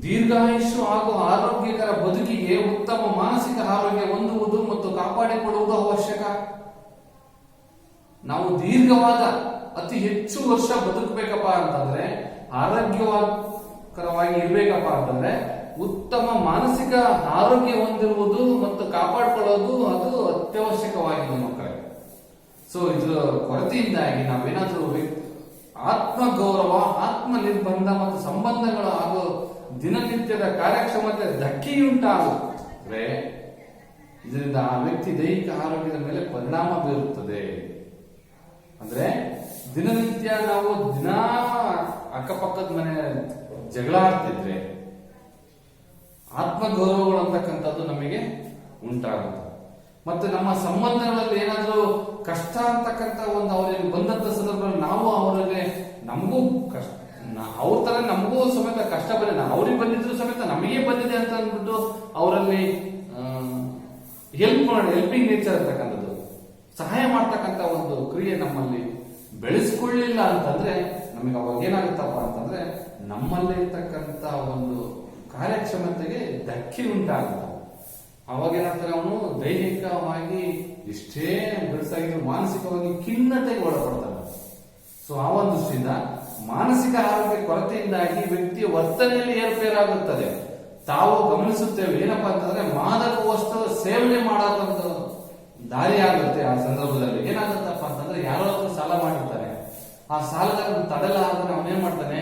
ದೀರ್ಘಾಯುಷ್ಯ ಹಾಗೂ ಆರೋಗ್ಯಕರ ಬದುಕಿಗೆ ಉತ್ತಮ ಮಾನಸಿಕ ಆರೋಗ್ಯ ಹೊಂದುವುದು ಮತ್ತು ಕಾಪಾಡಿಕೊಳ್ಳುವುದು ಅವಶ್ಯಕ. ನಾವು ದೀರ್ಘವಾದ ಅತಿ ಹೆಚ್ಚು ವರ್ಷ ಬದುಕಬೇಕಪ್ಪ ಅಂತಂದ್ರೆ, ಆರೋಗ್ಯಕರವಾಗಿ ಇರ್ಬೇಕಪ್ಪ ಅಂತಂದ್ರೆ ಉತ್ತಮ ಮಾನಸಿಕ ಆರೋಗ್ಯ ಹೊಂದಿರುವುದು ಮತ್ತು ಕಾಪಾಡಿಕೊಳ್ಳೋದು ಅದು ಅತ್ಯವಶ್ಯಕವಾಗಿದೆ ಮಕ್ಕಳೇ. ಸೊ ಇದರ ಕೊರತೆಯಿಂದಾಗಿ ನಾವೇನಾದ್ರೂ ಆತ್ಮಗೌರವ, ಆತ್ಮ ನಿರ್ಬಂಧ ಮತ್ತು ಸಂಬಂಧಗಳು ಹಾಗೂ ದಿನನಿತ್ಯದ ಕಾರ್ಯಕ್ಷಮತೆ ಧಕ್ಕೆಯುಂಟಾಗುತ್ತದೆ. ಇದರಿಂದ ಆ ವ್ಯಕ್ತಿ ದೈಹಿಕ ಆರೋಗ್ಯದ ಮೇಲೆ ಪರಿಣಾಮ ಬೀರುತ್ತದೆ. ಅಂದ್ರೆ ದಿನನಿತ್ಯ ನಾವು ಅಕ್ಕಪಕ್ಕದ ಮನೆ ಜಗಳ ಆಡ್ತಿದ್ರೆ ಆತ್ಮಗೌರವಗಳು ಅಂತಕ್ಕಂಥದ್ದು ನಮಗೆ ಉಂಟಾಗುತ್ತೆ. ಮತ್ತೆ ನಮ್ಮ ಸಂಬಂಧಗಳಲ್ಲಿ ಏನಾದ್ರೂ ಕಷ್ಟ ಅಂತಕ್ಕಂಥ ಒಂದು ಅವರಿಗೆ ಬಂದಂತ ಸಂದರ್ಭದಲ್ಲಿ ನಾವು ಅವರಿಗೆ ನಮಗೂ ಕಷ್ಟ, ಅವ್ರ ತರ ನಮಗೂ ಸಮೇತ ಕಷ್ಟ ಬಂದಿದೆ, ಅವ್ರಿಗೆ ಬಂದಿದ್ರು ಸಮೇತ ನಮಗೆ ಬಂದಿದೆ ಅಂತ ಅಂದ್ಬಿಟ್ಟು ಅವರಲ್ಲಿ ಹೆಲ್ಪಿಂಗ್ ನೇಚರ್ ಅಂತಕ್ಕಂಥದ್ದು, ಸಹಾಯ ಮಾಡ್ತಕ್ಕಂಥ ಒಂದು ಕ್ರಿಯೆ ನಮ್ಮಲ್ಲಿ ಬೆಳೆಸ್ಕೊಳ್ಳಿಲ್ಲ ಅಂತಂದ್ರೆ ನಮಗೆ ಅವಾಗ ಏನಾಗುತ್ತಪ್ಪ ಅಂತಂದ್ರೆ ನಮ್ಮಲ್ಲಿ ಇರ್ತಕ್ಕಂಥ ಒಂದು ಕಾರ್ಯಕ್ಷಮತೆಗೆ ಧಕ್ಕೆ ಉಂಟಾಗುತ್ತೆ. ಅವಾಗ ಏನಾಗ್ತಾರೆ, ಅವನು ದೈಹಿಕವಾಗಿ ಎಷ್ಟೇ ಬೆಳೆಸಾಗಿದ್ರು ಮಾನಸಿಕವಾಗಿ ಖಿನ್ನತೆಗೆ ಒಳಪಡ್ತಾನೆ. ಸೊ ಆ ಒಂದು ದೃಷ್ಟಿಯಿಂದ ಮಾನಸಿಕ ಆರೋಗ್ಯ ಕೊರತೆಯಿಂದಾಗಿ ವ್ಯಕ್ತಿಯ ವರ್ತನೆಯಲ್ಲಿ ಏರುಪೇರಾಗುತ್ತದೆ. ತಾವು ಗಮನಿಸುತ್ತೇವೆ ಏನಪ್ಪಾ ಅಂತಂದ್ರೆ ಮಾದಕ ವಸ್ತು ಸೇವನೆ ಮಾಡೋದಂತ ದಾರಿ ಆಗುತ್ತೆ. ಆ ಸಂದರ್ಭದಲ್ಲಿ ಏನಾಗುತ್ತಪ್ಪ ಅಂತಂದ್ರೆ ಯಾರೋ ಸಾಲ ಮಾಡಿರ್ತಾರೆ, ಆ ಸಾಲದ ತಡೆಲಾರದೆ ಅವನೇನ್ ಮಾಡ್ತಾನೆ,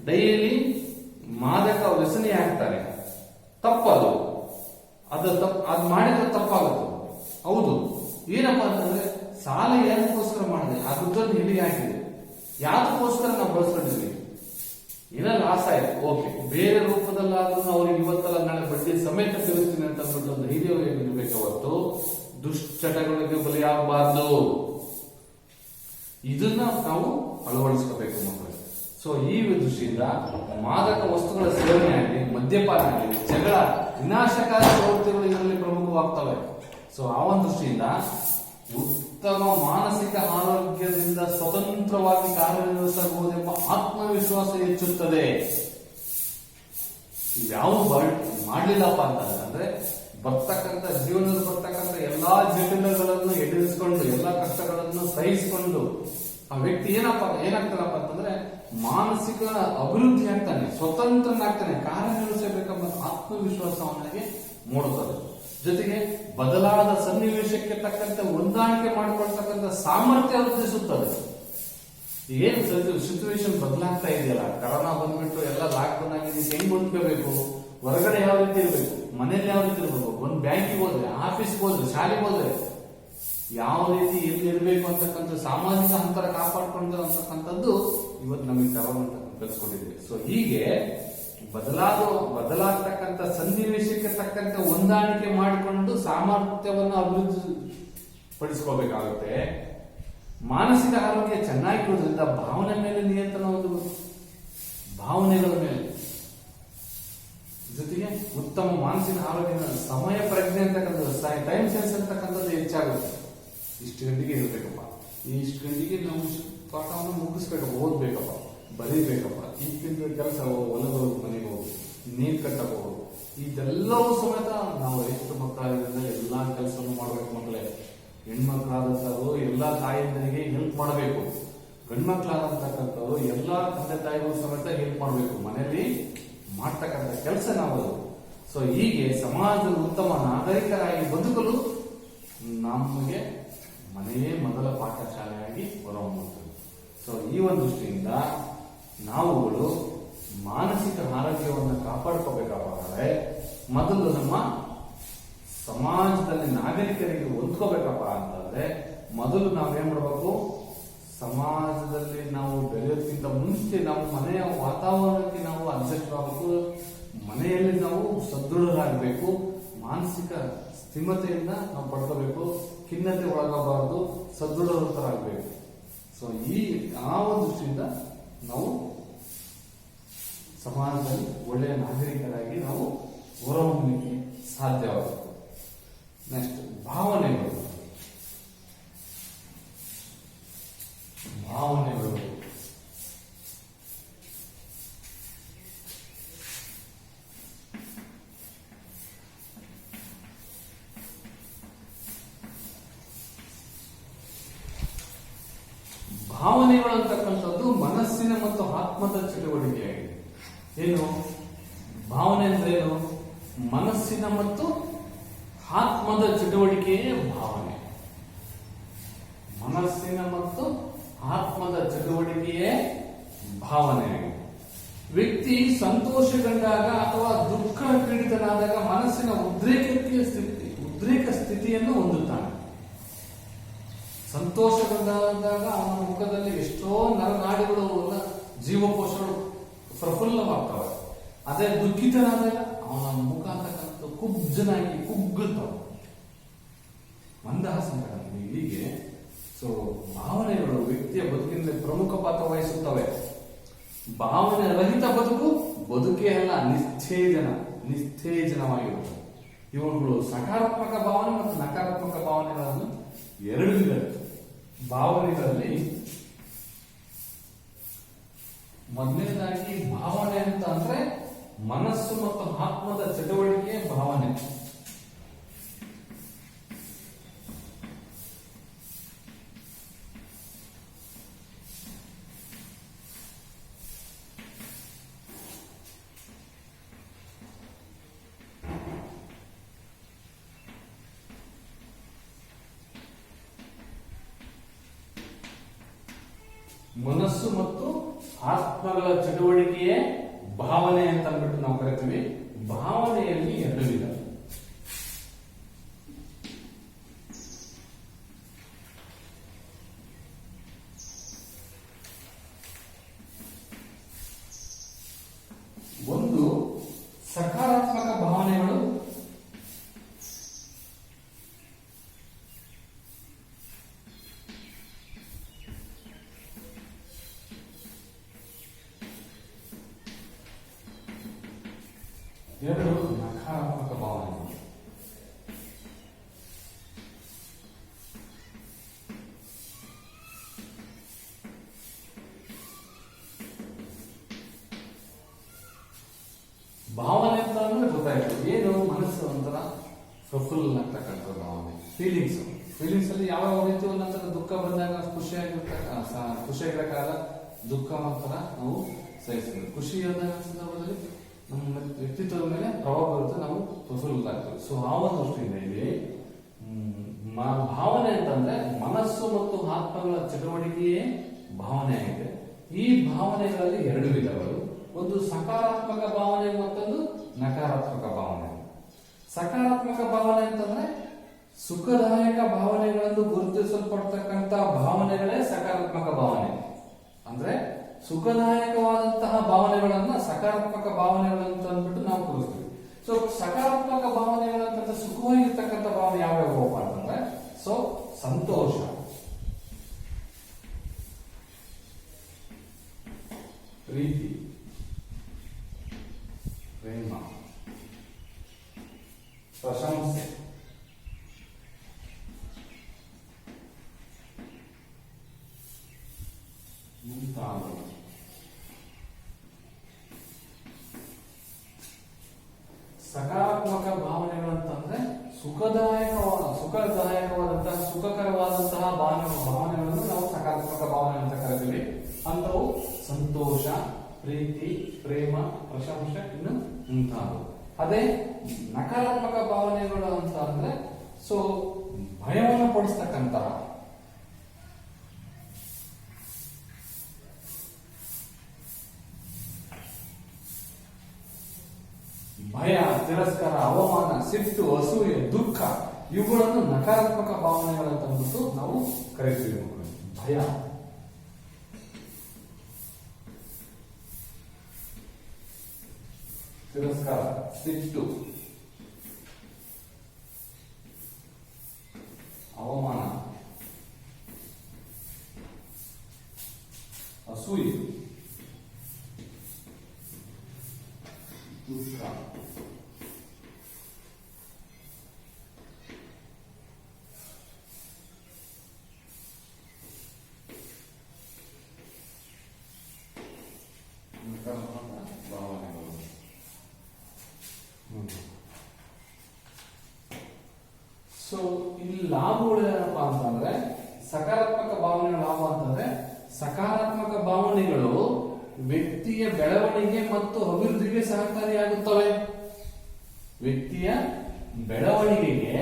ಡೈಲಿ ಮಾದಕ ವ್ಯಸನಿ ಆಗ್ತಾನೆ. ತಪ್ಪದು, ಅದು ಮಾಡಿದ್ರೆ ತಪ್ಪಾಗುತ್ತೆ. ಹೌದು, ಏನಪ್ಪಾ ಅಂತಂದ್ರೆ ಸಾಲ ಏನಕ್ಕೋಸ್ಕರ ಮಾಡಿದೆ, ಆ ದುಡ್ಡನ್ನು ಎಲ್ಲಿ ಹಾಕಿದೆ, ಯಾವ್ದಕ್ಕೋಸ್ಕರ ನಾವು ಬಳಸ್ಕೊಂಡಿದ್ವಿ, ಏನೋ ಲಾಸ್ ಆಯ್ತು, ಓಕೆ, ಬೇರೆ ರೂಪದಲ್ಲಾದ್ರೂ ಅವ್ರಿಗೆ ಇವತ್ತಲ್ಲ ನಾಳೆ ಬಡ್ಡಿ ಸಮೇತ ತಿರುಗ್ತೀನಿ ಅಂತ ಅಂದ್ಬಿಟ್ಟು ಒಂದು ಧೈರ್ಯವಾಗಿರ್ಬೇಕು ಹೊರತು ದುಶ್ಚಟಗಳಿಗೆ ಬಲಿಯಾಗಬಾರ್ದು. ಇದನ್ನ ನಾವು ಅಳವಡಿಸ್ಕೋಬೇಕು ಮಕ್ಕಳು. ಸೊ ಈ ದೃಷ್ಟಿಯಿಂದ ಮಾದಕ ವಸ್ತುಗಳ ಸೇವನೆ ಆಗಲಿ, ಮದ್ಯಪಾನ ಆಗಲಿ, ಜಗಳ, ವಿನಾಶಕಾರಿ ಪ್ರವೃತ್ತಿಗಳು ಇದರಲ್ಲಿ ಪ್ರಮುಖವಾಗ್ತವೆ. ಸೊ ಆ ಒಂದು ದೃಷ್ಟಿಯಿಂದ ಉತ್ತಮ ಮಾನಸಿಕ ಆರೋಗ್ಯದಿಂದ ಸ್ವತಂತ್ರವಾಗಿ ಕಾರ್ಯನಿರ್ವಹಿಸಬಹುದೆಂಬ ಆತ್ಮವಿಶ್ವಾಸ ಹೆಚ್ಚುತ್ತದೆ. ಯಾವ ಮಾಡ್ಲಿಲ್ಲಪ್ಪ ಅಂತಂದ್ರೆ ಬರ್ತಕ್ಕಂಥ ಜೀವನದಲ್ಲಿ ಬರ್ತಕ್ಕಂಥ ಎಲ್ಲಾ ಜಟಿಲಗಳನ್ನು ಎದುರಿಸಿಕೊಂಡು ಎಲ್ಲಾ ಕಷ್ಟಗಳನ್ನು ಸಹಿಸಿಕೊಂಡು ಆ ವ್ಯಕ್ತಿ ಏನಾಗ್ತಾನಪ್ಪ ಅಂತಂದ್ರೆ ಮಾನಸಿಕ ಅಭಿವೃದ್ಧಿ ಆಗ್ತಾನೆ, ಸ್ವತಂತ್ರನಾಗ್ತಾನೆ, ಕಾರ್ಯನಿರ್ವಹಿಸಬೇಕೆಂಬ ಆತ್ಮವಿಶ್ವಾಸ ಅವನಿಗೆ ಮೂಡುತ್ತದೆ. ಜೊತೆಗೆ ಬದಲಾದ ಸನ್ನಿವೇಶಕ್ಕೆ ತಕ್ಕಂತೆ ಹೊಂದಾಣಿಕೆ ಮಾಡಿಕೊಳ್ತಕ್ಕಂಥ ಸಾಮರ್ಥ್ಯ ವೃದ್ಧಿಸುತ್ತದೆ. ಏನು ಸಿಚುವೇಶನ್ ಬದಲಾಗ್ತಾ ಇದೆಯಲ್ಲ, ಕರೋನಾ ಬಂದ್ಬಿಟ್ಟು ಎಲ್ಲ ಲಾಕ್ಡೌನ್ ಆಗಿದೆ, ಹೆಂಗ್ ಹೊಂದ್ಕೋಬೇಕು, ಹೊರಗಡೆ ಯಾವ ರೀತಿ ಇರಬೇಕು, ಮನೇಲಿ ಯಾವ ರೀತಿ ಇರಬೇಕು, ಒಂದು ಬ್ಯಾಂಕಿಗೆ ಹೋದ್ರೆ, ಆಫೀಸ್ಗೆ ಹೋದ್ರೆ, ಶಾಲೆಗೆ ಹೋದ್ರೆ ಯಾವ ರೀತಿ ಎಲ್ಲಿ ಇರಬೇಕು ಅಂತಕ್ಕಂಥ ಸಾಮಾಜಿಕ ಅಂತರ ಕಾಪಾಡ್ಕೊಂಡಿರತಕ್ಕಂಥದ್ದು ಇವತ್ತು ನಮಗೆ ಕರೋನಾ ಕಲಿಸ್ಕೊಟ್ಟಿದೆ. ಸೊ ಹೀಗೆ ಬದಲಾಗತಕ್ಕಂಥ ಸನ್ನಿವೇಶಕ್ಕೆ ತಕ್ಕಂತೆ ಹೊಂದಾಣಿಕೆ ಮಾಡಿಕೊಂಡು ಸಾಮರ್ಥ್ಯವನ್ನು ಅಭಿವೃದ್ಧಿ ಪಡಿಸ್ಕೋಬೇಕಾಗುತ್ತೆ. ಮಾನಸಿಕ ಆರೋಗ್ಯ ಚೆನ್ನಾಗಿರೋದ್ರಿಂದ ಭಾವನೆ ಮೇಲೆ ನಿಯಂತ್ರಣ ಹೊಂದಬಹುದು, ಭಾವನೆಗಳ ಮೇಲೆ. ಜೊತೆಗೆ ಉತ್ತಮ ಮಾನಸಿಕ ಆರೋಗ್ಯ ಸಮಯ ಪ್ರಜ್ಞೆ ಅಂತಕ್ಕಂಥದ್ದು, ಟೈಮ್ ಸೆನ್ಸ್ ಅಂತಕ್ಕಂಥದ್ದು ಹೆಚ್ಚಾಗುತ್ತೆ. ಇಷ್ಟು ಗಂಟೆಗೆ ಇರಬೇಕಪ್ಪ, ಇಷ್ಟು ಗಂಟೆಗೆ ನಾವು ಪಾಠವನ್ನು ಮುಗಿಸ್ಬೇಕಪ್ಪ, ಓದ್ಬೇಕಪ್ಪ, ಬರೀಬೇಕಪ್ಪ, ಈಗಿನ ಕೆಲಸ ಹೊಲದ ಮನೆಗೆ ಹೋಗು, ನೀರು ಕಟ್ಟಕ್ಕೆ ಹೋಗು, ಇದೆಲ್ಲವೂ ಸಮೇತ ನಾವು ಎಷ್ಟು ಮಕ್ಕಳಾಗಿದ್ದರಿಂದ ಎಲ್ಲಾ ಕೆಲಸವನ್ನು ಮಾಡಬೇಕು. ಮಕ್ಕಳೇ, ಹೆಣ್ಮಕ್ಳಾದಂಥವ್ರು ಎಲ್ಲಾ ತಾಯಿಯಂದರಿಗೆ ಹೆಲ್ಪ್ ಮಾಡಬೇಕು, ಗಂಡ್ಮಕ್ಳಾದಂತಕ್ಕಂಥವ್ರು ಎಲ್ಲಾ ತಂದೆ ತಾಯಿಗಳು ಸಮೇತ ಹೆಲ್ಪ್ ಮಾಡಬೇಕು, ಮನೆಯಲ್ಲಿ ಮಾಡ್ತಕ್ಕಂಥ ಕೆಲಸ ನಾವು. ಸೊ ಹೀಗೆ ಸಮಾಜದ ಉತ್ತಮ ನಾಗರಿಕರಾಗಿ ಬದುಕಲು ನಮಗೆ ಮನೆಯೇ ಮೊದಲ ಪಾಠಶಾಲೆಯಾಗಿ ಹೊರಹೊಮ್ಮುತ್ತದೆ. ಸೊ ಈ ಒಂದು ದೃಷ್ಟಿಯಿಂದ ನಾವುಗಳು ಮಾನಸಿಕ ಆರೋಗ್ಯವನ್ನು ಕಾಪಾಡ್ಕೋಬೇಕಾದ್ರೆ ಮೊದಲು ನಮ್ಮ ಸಮಾಜದಲ್ಲಿ ನಾಗರಿಕರಿಗೆ ಹೊಂದ್ಕೋಬೇಕಪ್ಪ ಅಂತಂದ್ರೆ ಮೊದಲು ನಾವೇನ್ ಮಾಡಬೇಕು, ಸಮಾಜದಲ್ಲಿ ನಾವು ಬೆಳೆಯೋದಕ್ಕಿಂತ ಮುಂಚೆ ನಾವು ಮನೆಯ ವಾತಾವರಣಕ್ಕೆ ನಾವು ಅಡ್ಜಸ್ಟ್ ಆಗಬೇಕು, ಮನೆಯಲ್ಲಿ ನಾವು ಸದೃಢರಾಗಬೇಕು, ಮಾನಸಿಕ ಸ್ಥಿಮತೆಯಿಂದ ನಾವು ಪಡ್ಕೋಬೇಕು, ಖಿನ್ನತೆ ಒಳಗಾಗಬಾರದು, ಸದೃಢರಾಗಬೇಕು. ಸೊ ಆ ಒಂದು ದೃಷ್ಟಿಯಿಂದ ನಾವು ಸಮಾಜದಲ್ಲಿ ಒಳ್ಳೆಯ ನಾಗರಿಕರಾಗಿ ನಾವು ಹೊರಹೊಮ್ಮಲಿಕ್ಕೆ ಸಾಧ್ಯವಾಗುತ್ತೆ. ನೆಕ್ಸ್ಟ್ ಭಾವನೆಗಳು. ಭಾವನೆಗಳು ಅಂತಕ್ಕಂಥದ್ದು ಮನಸ್ಸಿನ ಮತ್ತು ಆತ್ಮದ ಚಟುವಟಿಕೆಯಾಗಿದೆ. ಏನು ಭಾವನೆ ಅಂದ್ರೆ ಏನು? ಮನಸ್ಸಿನ ಮತ್ತು ಆತ್ಮದ ಚಟುವಟಿಕೆಯೇ ಭಾವನೆ. ಮನಸ್ಸಿನ ಮತ್ತು ಆತ್ಮದ ಚಟುವಟಿಕೆಯೇ ಭಾವನೆಯಾಗಿದೆ. ವ್ಯಕ್ತಿ ಸಂತೋಷಗೊಂಡಾಗ ಅಥವಾ ದುಃಖ ಪೀಡಿತನಾದಾಗ ಮನಸ್ಸಿನ ಉದ್ರೇಕ ಸ್ಥಿತಿಯನ್ನು ಹೊಂದುತ್ತಾನೆ. ಸಂತೋಷಗೊಂಡಾಗ ಅವನ ಮುಖದಲ್ಲಿ ಎಷ್ಟೋ ನರನಾಡಿಗಳು ಜೀವಕೋಶಗಳು ಪ್ರಫುಲ್ಲವಾಗ್ತವೆ. ಅದೇ ದುಃಖಿತನಾದಾಗ ಅವನ ಮುಖ ಅಂತಕ್ಕಂಥ ಕುಬ್ಜನಾಗಿ ಕುಗ್ಗುತ್ತವೆ, ಮಂದಹಾಸ. ಹೀಗೆ ಸೊ ಭಾವನೆಗಳು ವ್ಯಕ್ತಿಯ ಬದುಕಿನಲ್ಲಿ ಪ್ರಮುಖ ಪಾತ್ರ ವಹಿಸುತ್ತವೆ. ಭಾವನೆ ರಹಿತ ಬದುಕೇ ಅಲ್ಲ, ನಿಸ್ತೇಜನವಾಗಿರುತ್ತದೆ. ಇವುಗಳು ಸಕಾರಾತ್ಮಕ ಭಾವನೆ ಮತ್ತು ನಕಾರಾತ್ಮಕ ಭಾವನೆಗಳನ್ನು ಎರಡು ವಿಧ ಭಾವನೆಗಳಲ್ಲಿ ಮೊದಲನೇದಾಗಿ ಭಾವನೆ ಅಂತ ಅಂದ್ರೆ ಮನಸ್ಸು ಮತ್ತು ಆತ್ಮದ ಚಟುವಟಿಕೆ ಭಾವನೆ. ಮನಸ್ಸು ಮತ್ತು ಆತ್ಮಗಳ ಚಟುವಟಿಕೆಯೇ ಭಾವನೆ ಅಂತ ಅಂದ್ಬಿಟ್ಟು ನಾವು ಕರಿತೀವಿ. ಭಾವನೆಯಲ್ಲಿ ಎರಡು ವಿಧ. ಒಂದು ಸಕಾರಾತ್ಮಕ ಭಾವನೆಗಳು, ಎರಡು ನಕಾರಾತ್ಮಕ ಭಾವನೆಗಳು. ಭಾವನೆ ಅಂತ ಅಂದ್ರೆ ಗೊತ್ತಾಯ್ತು, ಏನು ಮನಸ್ಸು ಒಂಥರ ಪ್ರಫುಲ್ಲ ಆಗ್ತಕ್ಕಂಥ ಭಾವನೆ, ಫೀಲಿಂಗ್ಸ್ ಅಲ್ಲಿ ಯಾವ ರೀತಿ ಒಂದೊಂಥರ ದುಃಖ ಬಂದಾಗ ಖುಷಿಯಾಗಿರಕ್ಕಾಗ ದುಃಖ ಒಂಥರ ನಾವು ಸಹಿಸ್ತೀವಿ. ಖುಷಿ ಅಂದಾಗ ಸಂದರ್ಭದಲ್ಲಿ ನಮ್ಮ ವ್ಯಕ್ತಿತ್ವದ ಮೇಲೆ ಪ್ರಭಾವ ಬರುತ್ತೆ, ನಾವು ಪ್ರಫುಲ್ಲ ಆಗ್ತೇವೆ. ಸೊ ಆ ಒಂದು ದೃಷ್ಟಿಯಿಂದ ಇಲ್ಲಿ ಭಾವನೆ ಅಂತಂದ್ರೆ ಮನಸ್ಸು ಮತ್ತು ಆತ್ಮಗಳ ಚಟುವಟಿಕೆಯೇ ಭಾವನೆ ಆಗಿದೆ. ಈ ಭಾವನೆಗಳಲ್ಲಿ ಎರಡು ವಿಧಗಳು, ಒಂದು ಸಕಾರಾತ್ಮಕ ಭಾವನೆ, ಮತ್ತೊಂದು ನಕಾರಾತ್ಮಕ ಭಾವನೆ. ಸಕಾರಾತ್ಮಕ ಭಾವನೆ ಅಂತಂದ್ರೆ ಸುಖದಾಯಕ ಭಾವನೆಗಳನ್ನು ಗುರುತಿಸಲ್ಪಡ್ತಕ್ಕಂಥ ಭಾವನೆಗಳೇ ಸಕಾರಾತ್ಮಕ ಭಾವನೆ. ಅಂದ್ರೆ ಸುಖದಾಯಕವಾದಂತಹ ಭಾವನೆಗಳನ್ನ ಸಕಾರಾತ್ಮಕ ಭಾವನೆಗಳು ಅಂತ ಅಂದ್ಬಿಟ್ಟು ನಾವು ಕೂರಿಸ್ತೀವಿ. ಸೊ ಸಕಾರಾತ್ಮಕ ಭಾವನೆಗಳಂತ ಸುಖವಾಗಿರ್ತಕ್ಕಂಥ ಭಾವನೆ ಯಾವ್ಯಾವಪ್ಪ ಅಂತಂದ್ರೆ, ಸೊ ಸಂತೋಷ, ಪ್ರೀತಿ, ಪ್ರೇಮ, ಪ್ರಶಂಸೆ, ಮುಂತಾದವು. ಸಕಾರಾತ್ಮಕ ಭಾವನೆಗಳಂತಂದ್ರೆ ಸುಖದಾಯಕವಾದಂತಹ ಸುಖಕರವಾದಂತಹ ಭಾವನೆಗಳನ್ನು ನಾವು ಸಕಾರಾತ್ಮಕ ಭಾವನೆ ಅಂತ ಕರಿತೀವಿ. ಅಂತವು ಸಂತೋಷ, ಪ್ರೀತಿ, ಪ್ರೇಮ, ಪ್ರಶಂಸೆ, ಇನ್ನು ಮುಂತಾದವು. ಅದೇ ನಕಾರಾತ್ಮಕ ಭಾವನೆಗಳು ಅಂತ ಅಂದ್ರೆ ಸೊ ಭಯವನ್ನು ಪಡಿಸ್ತಕ್ಕಂತಹ, ಭಯ, ತಿರಸ್ಕಾರ, ಅವಮಾನ, ಸಿಟ್ಟು, ಅಸೂಯೆ, ದುಃಖ, ಇವುಗಳನ್ನು ನಕಾರಾತ್ಮಕ ಭಾವನೆಗಳಂತ ಅಂದ್ಬಿಟ್ಟು ನಾವು ಕರಿತೀವಿ. ಭಯ, ತಿರಸ್ಕಾರ, ಸಿಟ್ಟು, ಅವಮಾನ, ಅಸೂಯೆ, ದುಃಖ, ಭಾವನೆಗಳು. ಸೊ ಇಲ್ಲಿ ಲಾಭಗಳು ಏನಪ್ಪಾ ಅಂತಂದ್ರೆ, ಸಕಾರಾತ್ಮಕ ಭಾವನೆಗಳ ಲಾಭ ಅಂತಂದ್ರೆ, ಸಕಾರಾತ್ಮಕ ಭಾವನೆಗಳು ವ್ಯಕ್ತಿಯ ಬೆಳವಣಿಗೆ ಮತ್ತು ಅಭಿವೃದ್ಧಿಗೆ ಸಹಕಾರಿಯಾಗುತ್ತವೆ. ವ್ಯಕ್ತಿಯ ಬೆಳವಣಿಗೆಗೆ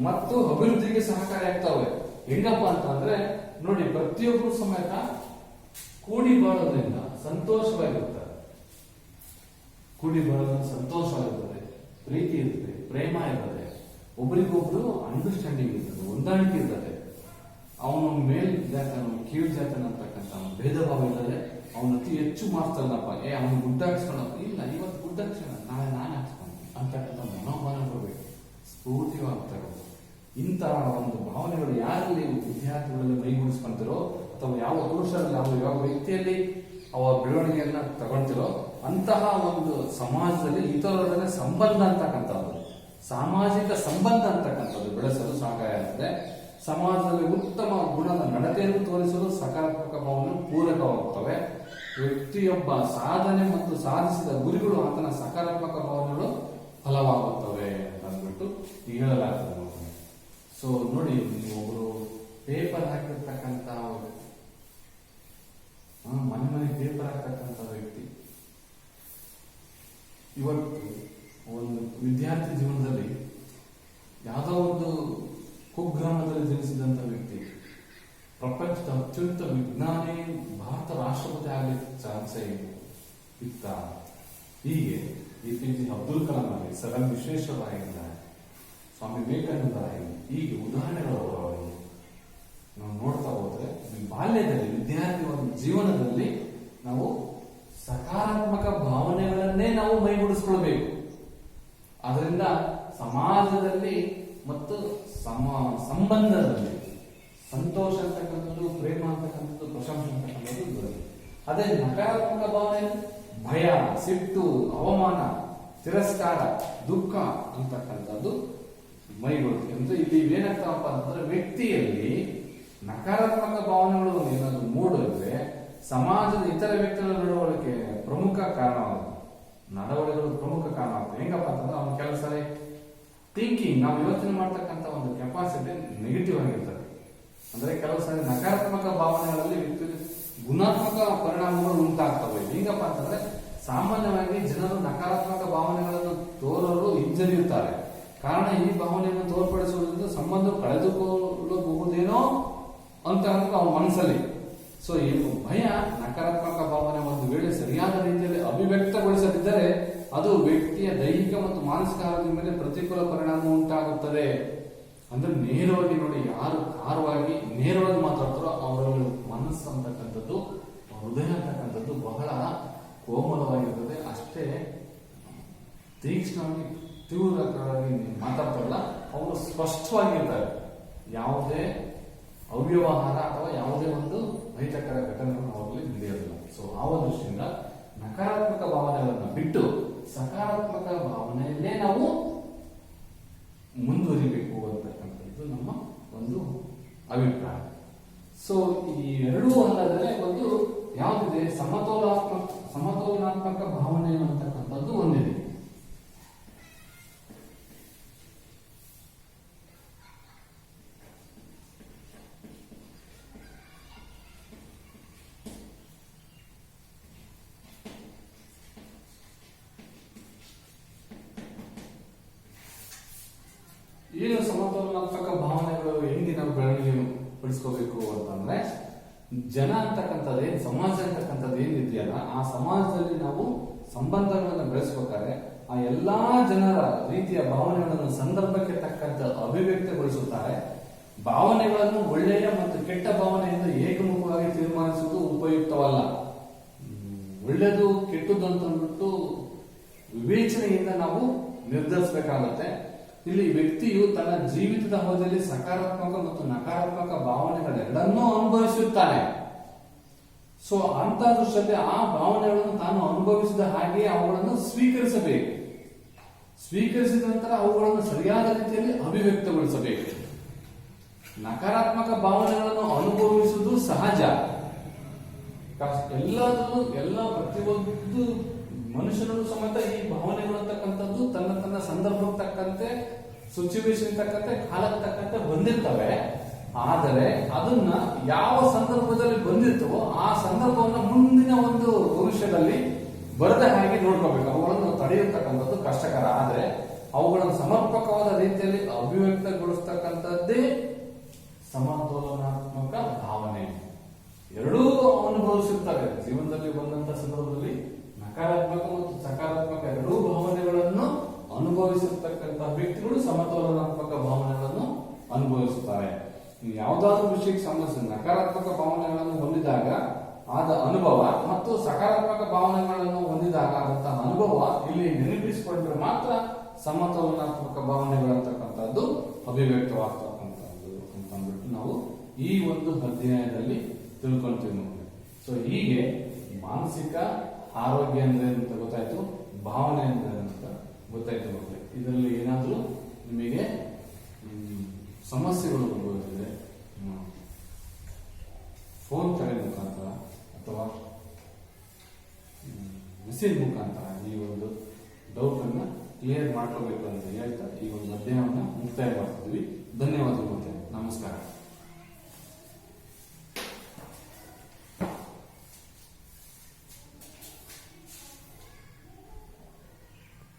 ಮತ್ತು ಅಭಿವೃದ್ಧಿಗೆ ಸಹಕಾರಿಯಾಗ್ತವೆ. ಹೆಂಗಪ್ಪ ಅಂತಂದ್ರೆ ನೋಡಿ, ಪ್ರತಿಯೊಬ್ಬರು ಸಮೇತ ಕೂಡಿ ಬಾಳೋದ್ರಿಂದ ಸಂತೋಷವಾಗಿರ್ತಾರೆ. ಕೂಡಿ ಬಾಳೋದ್ರಿಂದ ಸಂತೋಷವಾಗಿರ್ತದೆ, ಪ್ರೀತಿ ಇರ್ತದೆ, ಪ್ರೇಮ ಇರ್ತದೆ, ಒಬ್ರಿಗೊಬ್ರು ಅಂಡರ್ಸ್ಟ್ಯಾಂಡಿಂಗ್ ಇರ್ತದೆ, ಹೊಂದಾಣಿಕೆ ಇರ್ತದೆ. ಅವನು ಮೇಲ್ ಜಾತನ ಕೀಳ್ ಜಾತನ ಅಂತಕ್ಕಂಥ ಭೇದ ಭಾವ ಇಲ್ಲದೆ ಅವನು ಅತಿ ಹೆಚ್ಚು ಮಾಡ್ತಾನಪ್ಪ, ಅವನು ಗುಡ್ಡ ಹಾಕ್ಸ್ಕೊಂಡಪ್ಪ, ಇಲ್ಲ ಇವತ್ತು ಗುಡ್ಡ ಹಾಕ್ಸೋಣ, ನಾಳೆ ನಾನು ಹಾಕ್ಸ್ಕೊಂಡು ಅಂತಕ್ಕಂಥ ಮನೋಭಾವನೆ ಬರಬೇಕು, ಸ್ಫೂರ್ತಿವಾಗ್ತಾರೆ. ಇಂತಹ ಒಂದು ಭಾವನೆಗಳು ಯಾರಲ್ಲಿ ವಿದ್ಯಾರ್ಥಿಗಳಲ್ಲಿ ಮೈಗೂಡಿಸ್ಕೊಂತಿರೋ ಅಥವಾ ಯಾವ ಪುರುಷರಲ್ಲಿ ಯಾವ ವ್ಯಕ್ತಿಯಲ್ಲಿ ಅವರ ಬೆಳವಣಿಗೆಯನ್ನ ತಗೊಳ್ತಿರೋ ಅಂತಹ ಒಂದು ಸಮಾಜದಲ್ಲಿ ಇತರರೊಡನೆ ಸಂಬಂಧ ಅಂತಕ್ಕಂಥದ್ದು, ಸಾಮಾಜಿಕ ಸಂಬಂಧ ಅಂತಕ್ಕಂಥದ್ದು ಬೆಳೆಸಲು ಸಹಕಾರಿ ಆಗ್ತದೆ. ಸಮಾಜದಲ್ಲಿ ಉತ್ತಮ ಗುಣದ ನಡತೆಯನ್ನು ತೋರಿಸಲು ಸಕಾರಾತ್ಮಕ ಭಾವನೆ ಪೂರಕವಾಗುತ್ತವೆ. ವ್ಯಕ್ತಿಯೊಬ್ಬ ಸಾಧನೆ ಮತ್ತು ಸಾಧಿಸಿದ ಗುರಿಗಳು ಆತನ ಸಕಾರಾತ್ಮಕ ಭಾವನೆಗಳು ಫಲವಾಗುತ್ತವೆ ಅಂತ ಅಂದ್ಬಿಟ್ಟು ಹೇಳಲಾಗ್ತದೆ. ಸೊ ನೋಡಿ, ನೀವು ಒಬ್ರು ಪೇಪರ್ ಹಾಕಿರ್ತಕ್ಕಂಥ ಮನೆ ಪೇಪರ್ ಹಾಕ್ತಕ್ಕಂಥ ವ್ಯಕ್ತಿ ಇವತ್ತು ಒಂದು ವಿದ್ಯಾರ್ಥಿ ಜೀವನದಲ್ಲಿ ಯಾವುದೋ ಒಂದು ಕುಗ್ರಾಮದಲ್ಲಿ ಜನಿಸಿದಂಥ ವ್ಯಕ್ತಿ ಪ್ರಪಂಚದ ಅತ್ಯಂತ ವಿಜ್ಞಾನಿ ಭಾರತ ರಾಷ್ಟ್ರಪತಿ ಆಗಲಿಕ್ಕೆ ಚಾನ್ಸೇ ಇತ್ತ. ಹೀಗೆ APJ ಅಬ್ದುಲ್ ಕಲಾಂ ಆಗಲಿ, ಸರ್ ಎಂ ವಿಶ್ವೇಶ್ವರಯ್ಯನಾಗಲಿ, ಸ್ವಾಮಿ ವಿವೇಕಾನಂದರಾಗಲಿ, ಹೀಗೆ ಉದಾಹರಣೆಗಳು ನಾವು ನೋಡ್ತಾ ಹೋದ್ರೆ ಬಾಲ್ಯದಲ್ಲಿ ವಿದ್ಯಾರ್ಥಿ ಒಂದು ಜೀವನದಲ್ಲಿ ನಾವು ಸಕಾರಾತ್ಮಕ ಭಾವನೆಗಳನ್ನೇ ನಾವು ಮೈಗೂಡಿಸ್ಕೊಳ್ಬೇಕು. ಅದರಿಂದ ಸಮಾಜದಲ್ಲಿ ಮತ್ತು ಸಂಬಂಧದಲ್ಲಿ ಸಂತೋಷ ಅಂತಕ್ಕಂಥದ್ದು, ಪ್ರೇಮ ಅಂತಕ್ಕಂಥದ್ದು, ಪ್ರಶಂಸೆ ಅಂತಕ್ಕಂಥದ್ದು ಬರುತ್ತೆ. ಅದೇ ನಕಾರಾತ್ಮಕ ಭಾವನೆ ಭಯ, ಸಿಟ್ಟು, ಅವಮಾನ, ತಿರಸ್ಕಾರ, ದುಃಖ ಅಂತಕ್ಕಂಥದ್ದು ಮೈಗೂಡುತ್ತೆ. ಅಂದ್ರೆ ಇಲ್ಲಿ ಏನಾಗ್ತಾವಪ್ಪ ಅಂತಂದ್ರೆ ವ್ಯಕ್ತಿಯಲ್ಲಿ ನಕಾರಾತ್ಮಕ ಭಾವನೆಗಳು ಏನಾದ್ರು ಮೂಡಿದ್ರೆ ಸಮಾಜದ ಇತರ ವ್ಯಕ್ತಿಗಳ ನಡವಳಿಕೆ ಪ್ರಮುಖ ಕಾರಣವಾಗುತ್ತೆ. ನಡವಳಿಕೆಗಳು ಪ್ರಮುಖ ಕಾರಣ ಆಗುತ್ತೆ. ಹೆಂಗಪ್ಪ ಅಂತಂದ್ರೆ ಅವನ ಕೆಲಸ ಥಿಂಕಿಂಗ್, ನಾವು ಯೋಚನೆ ಮಾಡ್ತಕ್ಕಂಥ ಒಂದು ಕೆಪಾಸಿಟಿ ನೆಗೆಟಿವ್ ಆಗಿರ್ತದೆ. ಅಂದ್ರೆ ಕೆಲವು ಸಾರಿ ನಕಾರಾತ್ಮಕ ಭಾವನೆಗಳಲ್ಲಿ ಗುಣಾತ್ಮಕ ಪರಿಣಾಮಗಳು ಉಂಟಾಗ್ತವೆ. ಹೆಂಗಪ್ಪ ಅಂತಂದ್ರೆ ಸಾಮಾನ್ಯವಾಗಿ ಜನರು ನಕಾರಾತ್ಮಕ ಭಾವನೆಗಳನ್ನು ತೋರಲು ಹಿಂಜರಿಯುತ್ತಾರೆ. ಕಾರಣ ಈ ಭಾವನೆಯನ್ನು ತೋರ್ಪಡಿಸುವುದರಿಂದ ಸಂಬಂಧ ಕಳೆದುಕೊಳ್ಳಬಹುದೇನೋ ಅಂತ ಅವನ ಮನಸ್ಸಲ್ಲಿ. ಸೊ ಈ ಭಯ, ನಕಾರಾತ್ಮಕ ಭಾವನೆ ಒಂದು ವೇಳೆ ಸರಿಯಾದ ರೀತಿಯಲ್ಲಿ ಅಭಿವ್ಯಕ್ತಗೊಳಿಸದಿದ್ದರೆ ಅದು ವ್ಯಕ್ತಿಯ ದೈಹಿಕ ಮತ್ತು ಮಾನಸಿಕ ಆರೋಗ್ಯದ ಮೇಲೆ ಪ್ರತಿಕೂಲ ಪರಿಣಾಮ ಉಂಟಾಗುತ್ತದೆ. ಅಂದ್ರೆ ನೇರವಾಗಿ ನೋಡಿ, ಯಾರು ಖಾರವಾಗಿ ನೇರವಾಗಿ ಮಾತಾಡ್ತಾರೋ ಅವರ ಮನಸ್ಸು ಅಂತಕ್ಕಂಥದ್ದು, ಹೃದಯ ಅಂತಕ್ಕಂಥದ್ದು ಬಹಳ ಕೋಮಲವಾಗಿರ್ತದೆ. ಅಷ್ಟೇ ತೀಕ್ಷ್ಣವಾಗಿ ತೀವ್ರವಾಗಿ ಮಾತಾಡ್ತಾರಲ್ಲ ಅವರು ಸ್ಪಷ್ಟವಾಗಿರ್ತಾರೆ. ಯಾವುದೇ ಅವ್ಯವಹಾರ ಅಥವಾ ಯಾವುದೇ ಒಂದು ಅಹಿತಕರ ಘಟನೆಗಳನ್ನು ಅವರಲ್ಲಿ ನಡೆಯೋದಿಲ್ಲ. ಸೊ ಆ ದೃಷ್ಟಿಯಿಂದ ನಕಾರಾತ್ಮಕ ಭಾವನೆಗಳನ್ನು ಬಿಟ್ಟು ಸಕಾರಾತ್ಮಕ ಭಾವನೆಯಲ್ಲೇ ನಾವು ಮುಂದುವರಿಬೇಕು ಅಂತಕ್ಕಂಥದ್ದು ನಮ್ಮ ಒಂದು ಅಭಿಪ್ರಾಯ. ಸೊ ಈ ಎರಡೂ ಅಲ್ಲದೆ ಒಂದು ಯಾವುದಿದೆ, ಸಮತೋಲನಾತ್ಮಕ ಭಾವನೆ ಅಂತಕ್ಕಂಥದ್ದು ಒಂದಿದೆ. ಏನು ಸಮತೋಲನಾತ್ಮಕ ಭಾವನೆಗಳು ಹೆಂಗೆ ನಾವು ಬೆಳವಣಿಗೆ ಪಡಿಸ್ಕೋಬೇಕು ಅಂತಂದ್ರೆ, ಜನ ಅಂತಕ್ಕಂಥದ್ದು ಏನ್, ಸಮಾಜ ಅಂತಕ್ಕಂಥದ್ದು ಏನಿದೆಯಲ್ಲ ಆ ಸಮಾಜದಲ್ಲಿ ನಾವು ಸಂಬಂಧಗಳನ್ನು ಬೆಳೆಸ್ಬೇಕಾದ್ರೆ ಆ ಎಲ್ಲಾ ಜನರ ರೀತಿಯ ಭಾವನೆಗಳನ್ನು ಸಂದರ್ಭಕ್ಕೆ ತಕ್ಕಂತ ಅಭಿವ್ಯಕ್ತಗೊಳಿಸುತ್ತಾರೆ. ಭಾವನೆಗಳನ್ನು ಒಳ್ಳೆಯ ಮತ್ತು ಕೆಟ್ಟ ಭಾವನೆಯಿಂದ ಏಕಮುಖವಾಗಿ ತೀರ್ಮಾನಿಸುವುದು ಉಪಯುಕ್ತವಲ್ಲ. ಒಳ್ಳೆಯದು ಕೆಟ್ಟದ್ದು ಅಂತಂದ್ಬಿಟ್ಟು ವಿವೇಚನೆಯಿಂದ ನಾವು ನಿರ್ಧರಿಸಬೇಕಾಗುತ್ತೆ. ಇಲ್ಲಿ ವ್ಯಕ್ತಿಯು ತನ್ನ ಜೀವಿತದ ಅವಧಿಯಲ್ಲಿ ಸಕಾರಾತ್ಮಕ ಮತ್ತು ನಕಾರಾತ್ಮಕ ಭಾವನೆಗಳೆರಡನ್ನೂ ಅನುಭವಿಸುತ್ತಾನೆ. ಸೊ ಅಂತ ದೃಷ್ಟಿಯಲ್ಲಿ ಆ ಭಾವನೆಗಳನ್ನು ತಾನು ಅನುಭವಿಸಿದ ಹಾಗೆ ಅವುಗಳನ್ನು ಸ್ವೀಕರಿಸಬೇಕು. ಸ್ವೀಕರಿಸಿದ ನಂತರ ಅವುಗಳನ್ನು ಸರಿಯಾದ ರೀತಿಯಲ್ಲಿ ಅಭಿವ್ಯಕ್ತಗೊಳಿಸಬೇಕು. ನಕಾರಾತ್ಮಕ ಭಾವನೆಗಳನ್ನು ಅನುಭವಿಸುವುದು ಸಹಜ. ಎಲ್ಲ ಪ್ರತಿಯೊಂದು ಮನುಷ್ಯನಲ್ಲೂ ಸಮೇತ ಈ ಭಾವನೆಗಳು ಅಂತಕ್ಕಂಥದ್ದು ತನ್ನ ಸಂದರ್ಭಕ್ಕೆ ತಕ್ಕಂತೆ, ಸಿಚುವೇಶನ್ ತಕ್ಕಂತೆ, ಕಾಲಕ್ಕೆ ತಕ್ಕಂತೆ ಬಂದಿರ್ತವೆ. ಆದರೆ ಅದನ್ನ ಯಾವ ಸಂದರ್ಭದಲ್ಲಿ ಬಂದಿರ್ತವೋ ಆ ಸಂದರ್ಭವನ್ನು ಮುಂದಿನ ಒಂದು ಭವಿಷ್ಯದಲ್ಲಿ ಬರದ ಹಾಗೆ ನೋಡ್ಕೋಬೇಕು. ಅವುಗಳನ್ನು ತಡೆಯತಕ್ಕಂಥದ್ದು ಕಷ್ಟಕರ. ಆದ್ರೆ ಅವುಗಳನ್ನು ಸಮರ್ಪಕವಾದ ರೀತಿಯಲ್ಲಿ ಅಭಿವ್ಯಕ್ತಗೊಳಿಸ್ತಕ್ಕಂಥದ್ದೇ ಸಮತೋಲನಾತ್ಮಕ ಭಾವನೆ. ಎರಡೂ ಅನುಭವಿಸುತ್ತಾರೆ ಜೀವನದಲ್ಲಿ ಬಂದಂತ ಸಂದರ್ಭದಲ್ಲಿ. ನಕಾರಾತ್ಮಕ ಮತ್ತು ಸಕಾರಾತ್ಮಕ ಎರಡೂ ಭಾವನೆಗಳನ್ನು ಅನುಭವಿಸಿರ್ತಕ್ಕಂಥ ವ್ಯಕ್ತಿಗಳು ಸಮತೋಲನಾತ್ಮಕ ಭಾವನೆಗಳನ್ನು ಅನುಭವಿಸುತ್ತಾರೆ. ಯಾವುದಾದ್ರೂ ವಿಷಯಕ್ಕೆ ಸಂಬಂಧಿಸಿದ ನಕಾರಾತ್ಮಕ ಭಾವನೆಗಳನ್ನು ಹೊಂದಿದಾಗ ಆದ ಅನುಭವ ಮತ್ತು ಸಕಾರಾತ್ಮಕ ಭಾವನೆಗಳನ್ನು ಹೊಂದಿದಾಗ ಆದಂತಹ ಅನುಭವ ಇಲ್ಲಿ ನೆನಪಿಸಿಕೊಂಡ್ರೆ ಮಾತ್ರ ಸಮತೋಲನಾತ್ಮಕ ಭಾವನೆಗಳಂತಕ್ಕಂಥದ್ದು ಅಭಿವ್ಯಕ್ತವಾಗ್ತಕ್ಕಂಥದ್ದು ಅಂತಂದ್ಬಿಟ್ಟು ನಾವು ಈ ಒಂದು ಅಧ್ಯಾಯದಲ್ಲಿ ತಿಳ್ಕೊಳ್ತೀವಿ ನೋಡಿ. ಸೊ ಹೀಗೆ ಮಾನಸಿಕ ಆರೋಗ್ಯ ಅಂದ್ರೆ ಅಂತ ಗೊತ್ತಾಯ್ತು, ಭಾವನೆ ಅಂದ್ರೆ ಅಂತ ಗೊತ್ತಾಯ್ತು ಮಕ್ಕಳು. ಇದರಲ್ಲಿ ಏನಾದರೂ ನಿಮಗೆ ಸಮಸ್ಯೆಗಳು ಬರ್ಬೋದಿದೆ, ಫೋನ್ ಕರೆ ಮುಖಾಂತರ ಅಥವಾ ಮೆಸೇಜ್ ಮುಖಾಂತರ ಈ ಒಂದು ಡೌಟ್ ಅನ್ನ ಕ್ಲಿಯರ್ ಮಾಡ್ಕೋಬೇಕು ಅಂತ ಹೇಳ್ತಾ ಈ ಒಂದು ಅಧ್ಯಯನವನ್ನ ಮುಕ್ತಾಯ ಮಾಡ್ತಿದ್ವಿ. ಧನ್ಯವಾದಗಳು ಮತ್ತೆ ನಮಸ್ಕಾರ.